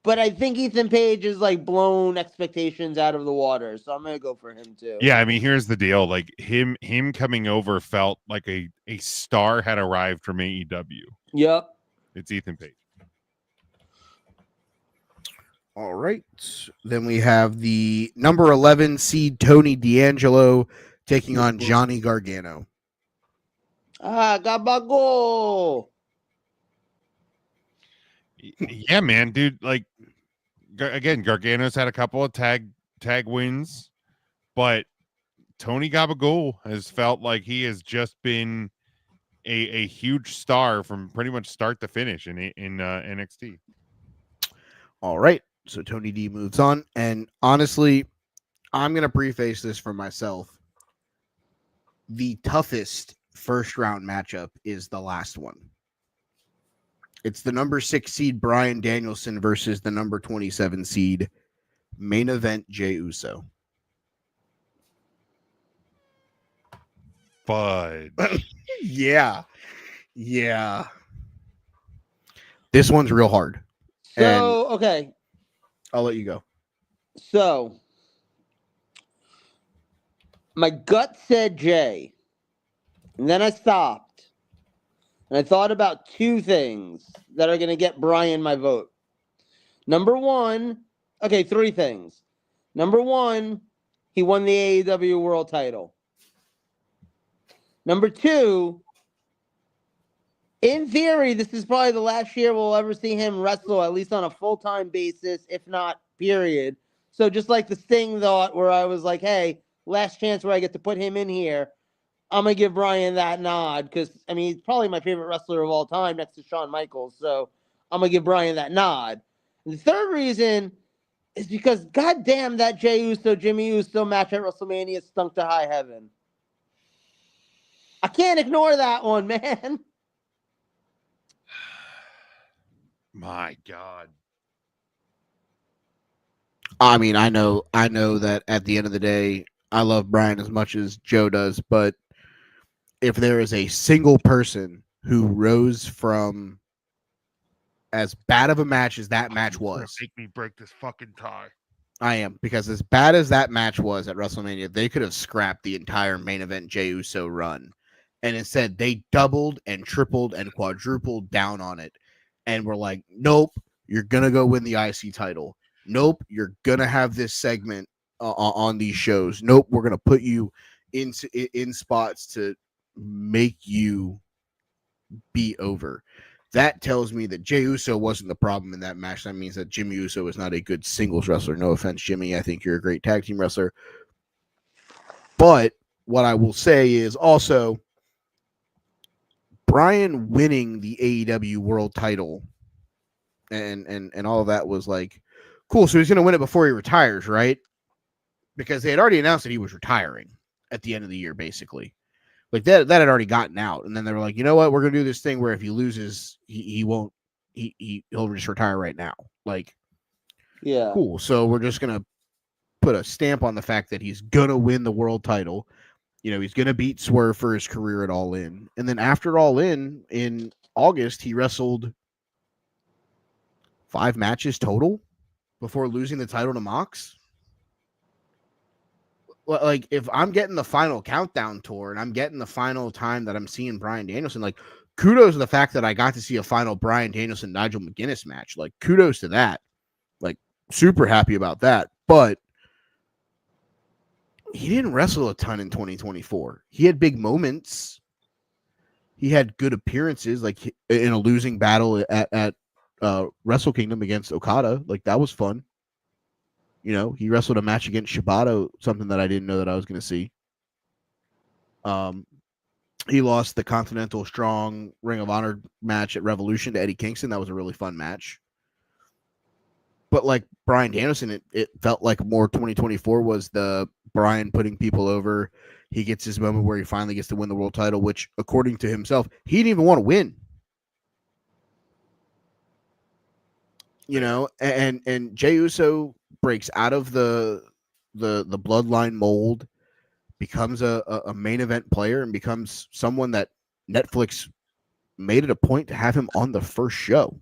But I think Ethan Page has like blown expectations out of the water, so I'm going to go for him too. Yeah, I mean, here's the deal. Like him coming over felt like a star had arrived from AEW. Yep. It's Ethan Page. All right. Then we have the number 11 seed, Tony D'Angelo, taking on Johnny Gargano. Gabago. Yeah, man, dude. Like, again, Gargano's had a couple of tag wins, but Tony Gabagool has felt like he has just been a huge star from pretty much start to finish in NXT. All right. So Tony D moves on. And honestly, I'm going to preface this for myself. The toughest first round matchup is the last one. It's the number 6 seed Bryan Danielson versus the number 27 seed main event Jey Uso. Fudge. Yeah. This one's real hard. So, okay. I'll let you go. So, my gut said Jay. And then I stopped. And I thought about two things that are going to get Bryan my vote. Number one, okay, three things. Number one, he won the AEW World title. Number two, in theory, this is probably the last year we'll ever see him wrestle, at least on a full-time basis, if not period. So just like the Sting thought, where I was like, hey, last chance where I get to put him in here, I'm going to give Bryan that nod because, I mean, he's probably my favorite wrestler of all time next to Shawn Michaels. So I'm going to give Bryan that nod. And the third reason is because, goddamn, that Jey Uso, Jimmy Uso match at WrestleMania stunk to high heaven. I can't ignore that one, man. My God. I mean, I know that at the end of the day, I love Bryan as much as Joe does, but if there is a single person who rose from as bad of a match as that match was, Make me break this fucking tie. I am, because as bad as that match was at WrestleMania, they could have scrapped the entire main event Jey Uso run. And instead, they doubled and tripled and quadrupled down on it. And we're like, nope, you're going to go win the IC title. Nope, you're going to have this segment on these shows. Nope, we're going to put you in spots to make you be over. That tells me that Jey Uso wasn't the problem in that match. That means that Jimmy Uso is not a good singles wrestler. No offense, Jimmy. I think you're a great tag team wrestler. But what I will say is also Bryan winning the AEW world title and all of that was like cool. So he's going to win it before he retires, right? Because they had already announced that he was retiring at the end of the year, basically. Like that had already gotten out, and then they were like, you know what, we're going to do this thing where if he loses, he'll just retire right now. Like, Yeah. cool. So we're just going to put a stamp on the fact that he's going to win the world title. You know, he's going to beat Swerve for his career at All In. And then after All in August, he wrestled 5 matches total before losing the title to Mox. Like, if I'm getting the final countdown tour and I'm getting the final time that I'm seeing Bryan Danielson, like, kudos to the fact that I got to see a final Bryan Danielson Nigel McGuinness match. Like, kudos to that. Like, super happy about that. But he didn't wrestle a ton in 2024. He had big moments. He had good appearances, like in a losing battle at Wrestle Kingdom against Okada. Like, that was fun. You know, he wrestled a match against Shibata, something that I didn't know that I was going to see. He lost the Continental Strong Ring of Honor match at Revolution to Eddie Kingston. That was a really fun match. But like Bryan Danielson, it felt like more 2024 was the Bryan putting people over. He gets his moment where he finally gets to win the world title, which, according to himself, he didn't even want to win. You know, and Jey Uso breaks out of the bloodline mold, becomes a main event player, and becomes someone that Netflix made it a point to have him on the first show.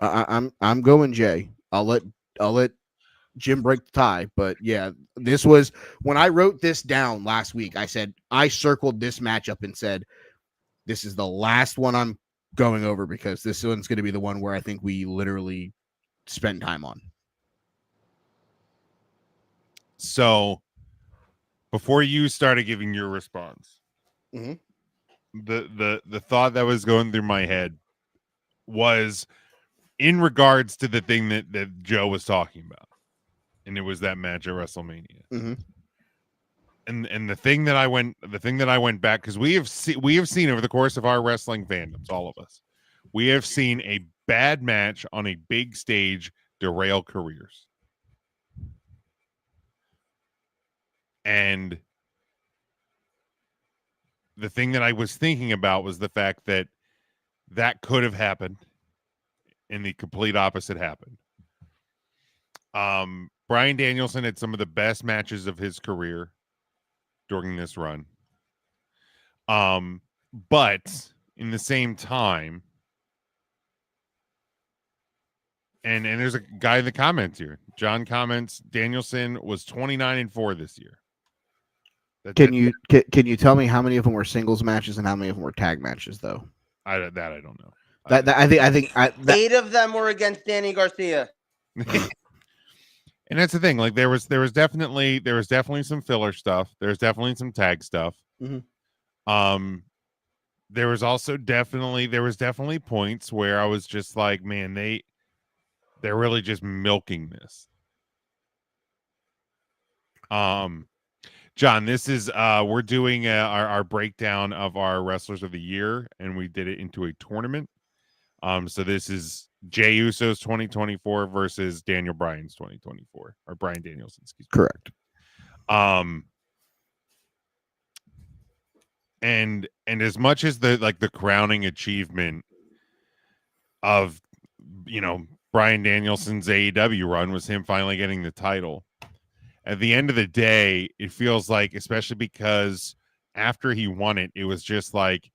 I'm going Jay. I'll let Jim break the tie, but yeah, this was when I wrote this down last week. I said I circled this matchup and said this is the last one I'm going over because this one's going to be the one where I think we literally spend time on. So, before you started giving your response, mm-hmm. the thought that was going through my head was in regards to the thing that Joe was talking about, and it was that match at WrestleMania. Mm-hmm. And the thing that I went back, because we have seen over the course of our wrestling fandoms, all of us, we have seen a bad match on a big stage derail careers. And the thing that I was thinking about was the fact that could have happened, and the complete opposite happened. Bryan Danielson had some of the best matches of his career during this run. But in the same time, and there's a guy in the comments here. John comments Danielson was 29-4 this year. Can you tell me how many of them were singles matches and how many of them were tag matches though? I don't know. I think 8 of them were against Danny Garcia. And that's the thing. Like there was definitely some filler stuff. There's definitely some tag stuff. Mm-hmm. There was definitely points where I was just like, man, they're really just milking this. John, this is we're doing our breakdown of our wrestlers of the year, and we did it into a tournament. So this is Jey Uso's 2024 versus Daniel Bryan's 2024, or Bryan Danielson, excuse me. Correct. And as much as the crowning achievement of, you know, Bryan Danielson's AEW run was him finally getting the title, at the end of the day, it feels like, especially because after he won it, it was just like,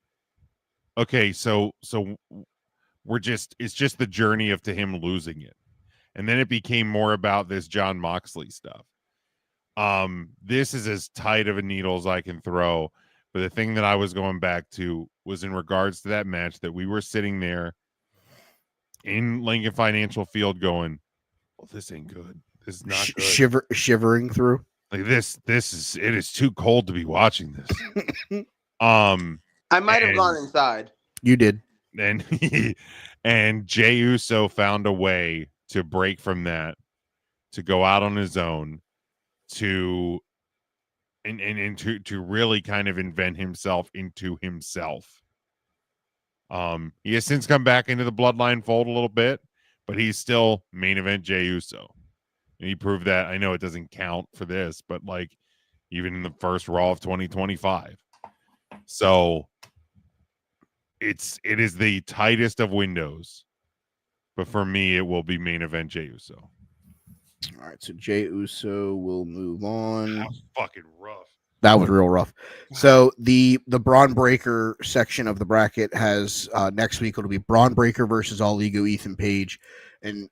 okay, so it's just the journey of to him losing it. And then it became more about this Jon Moxley stuff. This is as tight of a needle as I can throw. But the thing that I was going back to was in regards to that match that we were sitting there in Lincoln Financial Field going, well, this ain't good. This is not good. Shivering through. Like it is too cold to be watching this. I might have gone inside. You did. And Jey Uso found a way to break from that, to go out on his own, to really kind of invent himself into himself. He has since come back into the bloodline fold a little bit, but he's still main event Jey Uso. And he proved that. I know it doesn't count for this, but like even in the first Raw of 2025. So it is the tightest of windows. But for me, it will be main event Jey Uso. All right, so Jey Uso will move on. That was fucking rough. That was real rough. So the Braun Breaker section of the bracket has next week it'll be Braun Breaker versus All Ego Ethan Page, and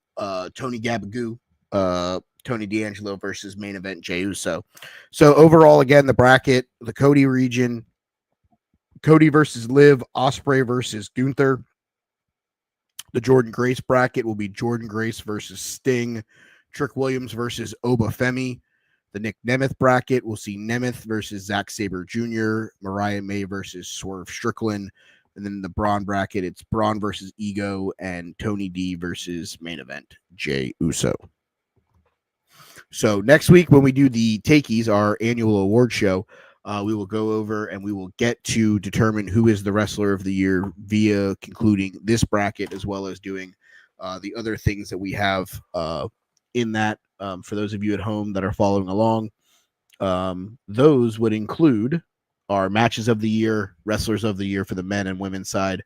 Tony Gabagoo, Tony D'Angelo versus main event Jey Uso. So overall, again, the bracket, the Cody region, Cody versus Liv, Ospreay versus Gunther. The Jordan Grace bracket will be Jordan Grace versus Sting, Trick Williams versus Oba Femi. The Nick Nemeth bracket will see Nemeth versus Zack Sabre Jr., Mariah May versus Swerve Strickland. And then the Braun bracket, it's Braun versus Ego and Tony D versus main event Jey Uso. So next week when we do the Takeys, our annual award show, we will go over and we will get to determine who is the wrestler of the year via concluding this bracket, as well as doing the other things that we have in that. For those of you at home that are following along, those would include our matches of the year, wrestlers of the year for the men and women's side,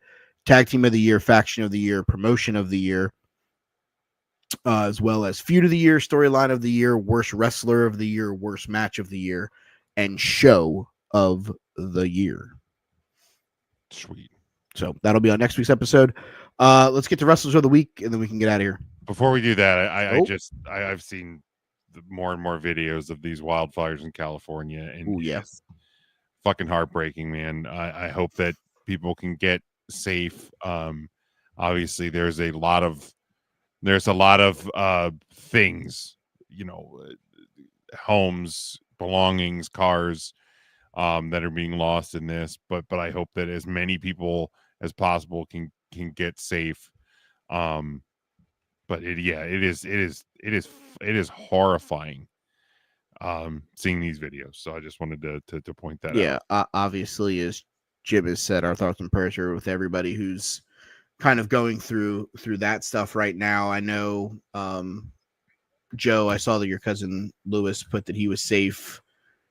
tag team of the year, faction of the year, promotion of the year, as well as feud of the year, storyline of the year, worst wrestler of the year, worst match of the year, and show of the year. Sweet. So that'll be on next week's episode. Let's get to wrestlers of the week, and then we can get out of here. Before we do that, I've seen more and more videos of these wildfires in California, and yes, fucking heartbreaking, man. I hope that people can get safe. Obviously, there's a lot of things, homes, belongings, cars, that are being lost in this. But I hope that as many people as possible can get safe. But it is horrifying seeing these videos. So I just wanted to point that out. Yeah, obviously, as Jim has said, our thoughts and prayers are with everybody who's kind of going through that stuff right now. I know, Joe, I saw that your cousin Lewis put that he was safe.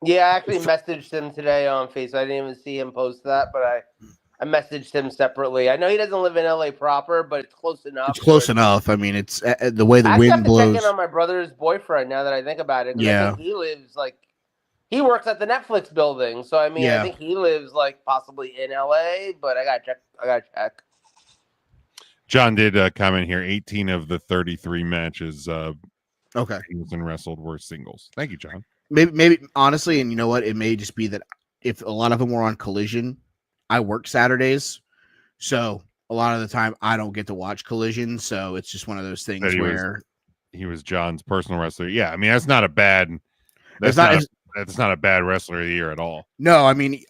Yeah, I actually messaged him today on Facebook. I didn't even see him post that, but I messaged him separately. I know he doesn't live in LA proper, but it's close enough. It's close enough. I mean, it's the way the wind blows. I have to check in on my brother's boyfriend now that I think about it. Yeah. I think he lives he works at the Netflix building. So, I mean, yeah. I think he lives possibly in LA, but I got to check. John did comment here. 18 of the 33 matches okay, and wrestled were singles. Thank you, John. Maybe honestly, and you know what? It may just be that if a lot of them were on Collision, I work Saturdays, so a lot of the time I don't get to watch Collision. So it's just one of those things where he was John's personal wrestler. Yeah, I mean that's not a bad. That's not a bad wrestler of the year at all. No, I mean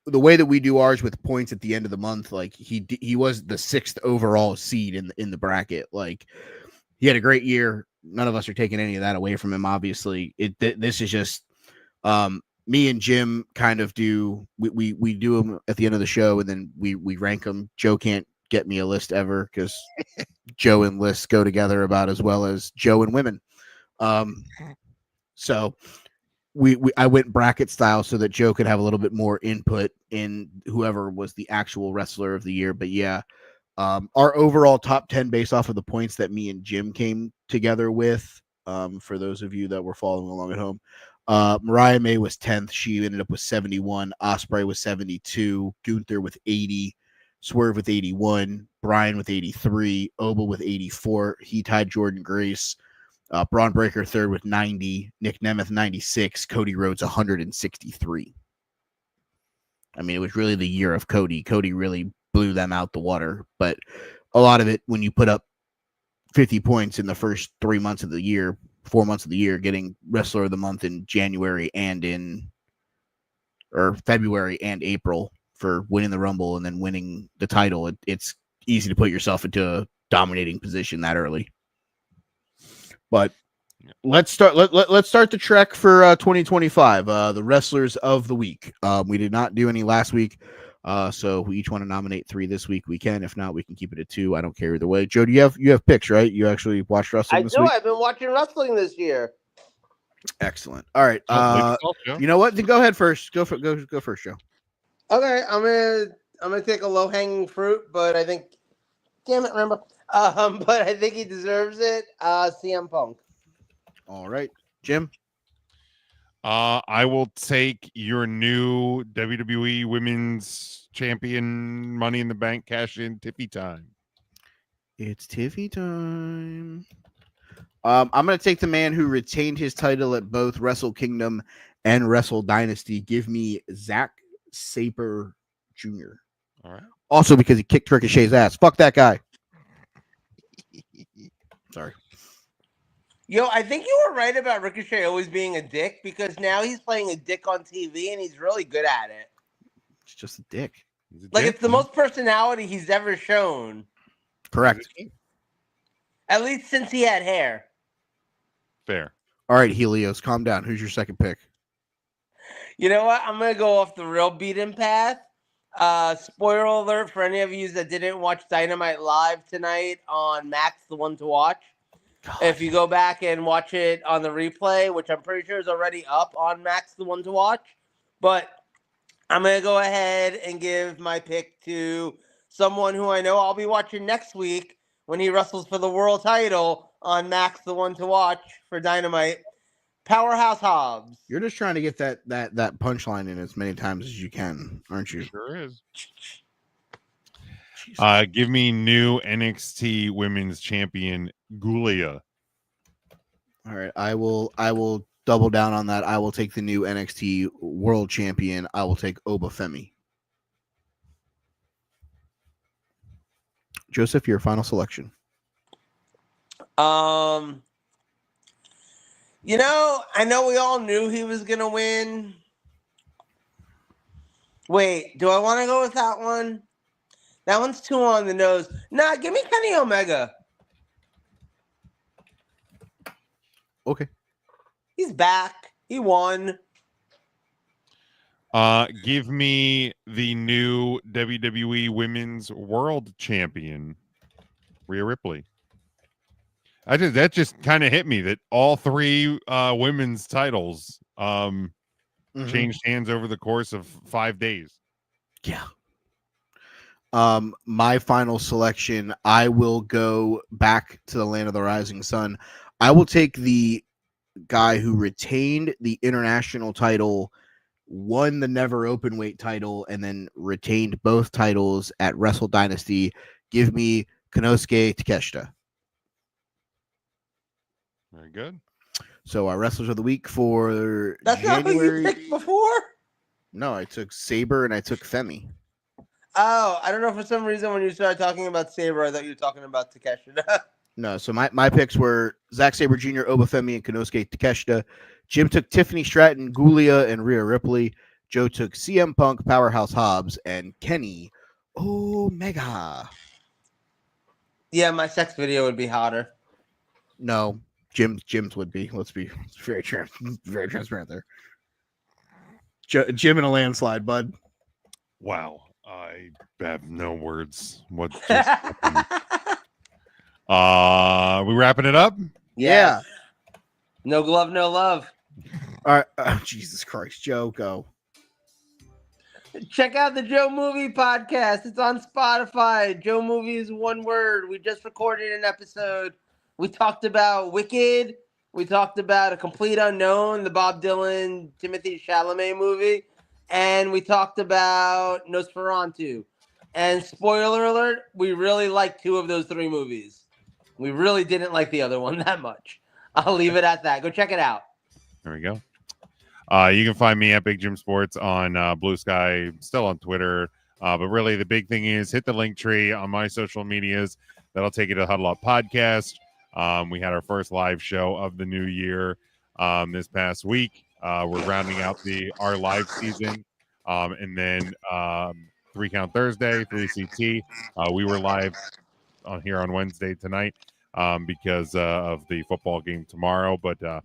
the way that we do ours with points at the end of the month, like he was the 6th overall seed in the bracket. Like he had a great year. None of us are taking any of that away from him. Obviously, this is just me and Jim kind of do. We do them at the end of the show, and then we rank them. Joe can't get me a list ever because Joe and lists go together about as well as Joe and women. So I went bracket style so that Joe could have a little bit more input in whoever was the actual wrestler of the year. But yeah, our overall top 10 based off of the points that me and Jim came together with. For those of you that were following along at home, Mariah May was 10th. She ended up with 71. Ospreay was 72. Gunther with 80. Swerve with 81. Brian with 83. Oba with 84. He tied Jordan Grace. Braun Breaker third with 90. Nick Nemeth 96. Cody Rhodes 163. I mean, it was really the year of Cody. Cody really blew them out the water. But a lot of it, when you put up 50 points in the first 4 months of the year, getting wrestler of the month in January and February and April for winning the Rumble and then winning the title, it's easy to put yourself into a dominating position that early. But let's start the trek for 2025. The wrestlers of the week. We did not do any last week. So we each want to nominate 3 this week. We can. If not, we can keep it at 2. I don't care either way. Joe, do you have picks, right? You actually watched wrestling this week? I've been watching wrestling this year. Excellent. All right. Joe. You know what? Then go ahead first. Go first, Joe. Okay, I'm gonna take a low hanging fruit, but I think, damn it, remember. But I think he deserves it. CM Punk. All right, Jim. I will take your new WWE Women's Champion Money in the Bank cash in Tiffy time. It's Tiffy time. I'm going to take the man who retained his title at both Wrestle Kingdom and Wrestle Dynasty. Give me Zack Sabre Jr. All right. Also because he kicked Ricochet's ass. Fuck that guy. Sorry. Yo, I think you were right about Ricochet always being a dick, because now he's playing a dick on TV and he's really good at it. It's just a dick. Like, it's the most personality he's ever shown. Correct. At least since he had hair. Fair. All right, Helios, calm down. Who's your second pick? You know what? I'm going to go off the real beaten path. Spoiler alert for any of you that didn't watch Dynamite live tonight on Max, the one to watch. God. If you go back and watch it on the replay, which I'm pretty sure is already up on Max, the one to watch. But I'm going to go ahead and give my pick to someone who I know I'll be watching next week when he wrestles for the world title on Max, the one to watch for Dynamite. Powerhouse Hobbs. You're just trying to get that punchline in as many times as you can, aren't you? Sure is. Give me new NXT Women's Champion Gulia. All right, I will double down on that. I will take the new NXT World Champion. I will take Oba Femi. Joseph, your final selection. You know, I know we all knew he was going to win. Wait, do I want to go with that one? That one's too on the nose. Nah, give me Kenny Omega. Okay. He's back. He won. Give me the new WWE Women's World Champion, Rhea Ripley. That just kind of hit me that all 3 women's titles changed hands over the course of 5 days. Yeah. My final selection, I will go back to the land of the rising sun. I will take the guy who retained the international title, won the never open weight title, and then retained both titles at Wrestle Dynasty. Give me Konosuke Takeshita. Very good. So our wrestlers of the week for That's January. not who you picked before? No, I took Sabre and I took Femi. Oh, I don't know. For some reason, when you started talking about Sabre, I thought you were talking about Takeshita. No, so my picks were Zack Sabre Jr., Oba Femi, and Konosuke Takeshita. Jim took Tiffany Stratton, Gulia, and Rhea Ripley. Joe took CM Punk, Powerhouse Hobbs, and Kenny Omega. Yeah, my sex video would be hotter. No, Jim's would be. Let's be very transparent there. Jim in a landslide, bud. Wow, I have no words. What just happened? We wrapping it up? Yeah. No glove, no love. All right. Jesus Christ, Joe, go. Check out the Joe Movie Podcast. It's on Spotify. Joe Movie is one word. We just recorded an episode. We talked about Wicked. We talked about A Complete Unknown, the Bob Dylan, Timothée Chalamet movie. And we talked about Nosferatu. And spoiler alert, we really liked 2 of those 3 movies. We really didn't like the other one that much. I'll leave it at that. Go check it out. There we go. You can find me at Big Jim Sports on Blue Sky, still on Twitter. But really, the big thing is hit the link tree on my social medias. That'll take you to Huddle Up Podcast. We had our first live show of the new year this past week. We're rounding out our live season. And then 3 Count Thursday, 3CT. We were live here on Wednesday tonight because of the football game tomorrow. But a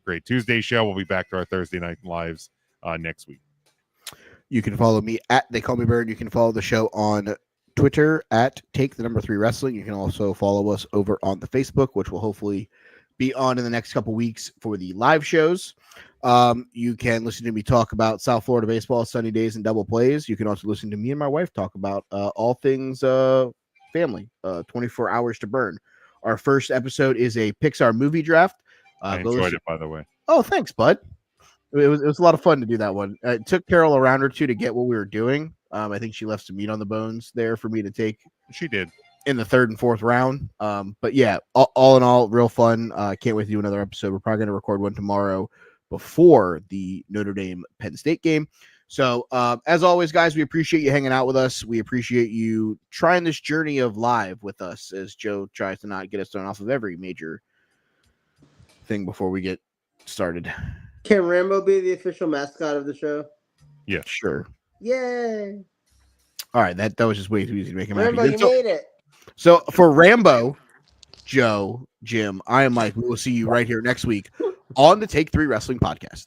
great Tuesday show. We'll be back to our Thursday night lives next week. You can follow me at They Call Me Bird. You can follow the show on Twitter at Take3 Wrestling. You can also follow us over on the Facebook, which will hopefully be on in the next couple weeks for the live shows. You can listen to me talk about South Florida baseball, sunny days, and double plays. You can also listen to me and my wife talk about all things family, 24 hours to burn. Our first episode is a Pixar movie draft. I enjoyed it, by the way. Oh, thanks, bud. It was a lot of fun to do that one. It took Carol a round or two to get what we were doing. I think she left some meat on the bones there for me to take. She did. In the third and fourth round. But yeah, all in all, real fun. Can't wait to do another episode. We're probably going to record one tomorrow before the Notre Dame Penn State game. So as always, guys, we appreciate you hanging out with us. We appreciate you trying this journey of live with us as Joe tries to not get us thrown off of every major thing before we get started. Can Rambo be the official mascot of the show? Yeah, sure. Yay! All right, that was just way too easy to make him Rambo, happy. you made it. So for Rambo, Joe, Jim, I am Mike. We will see you right here next week on the Take 3 Wrestling Podcast.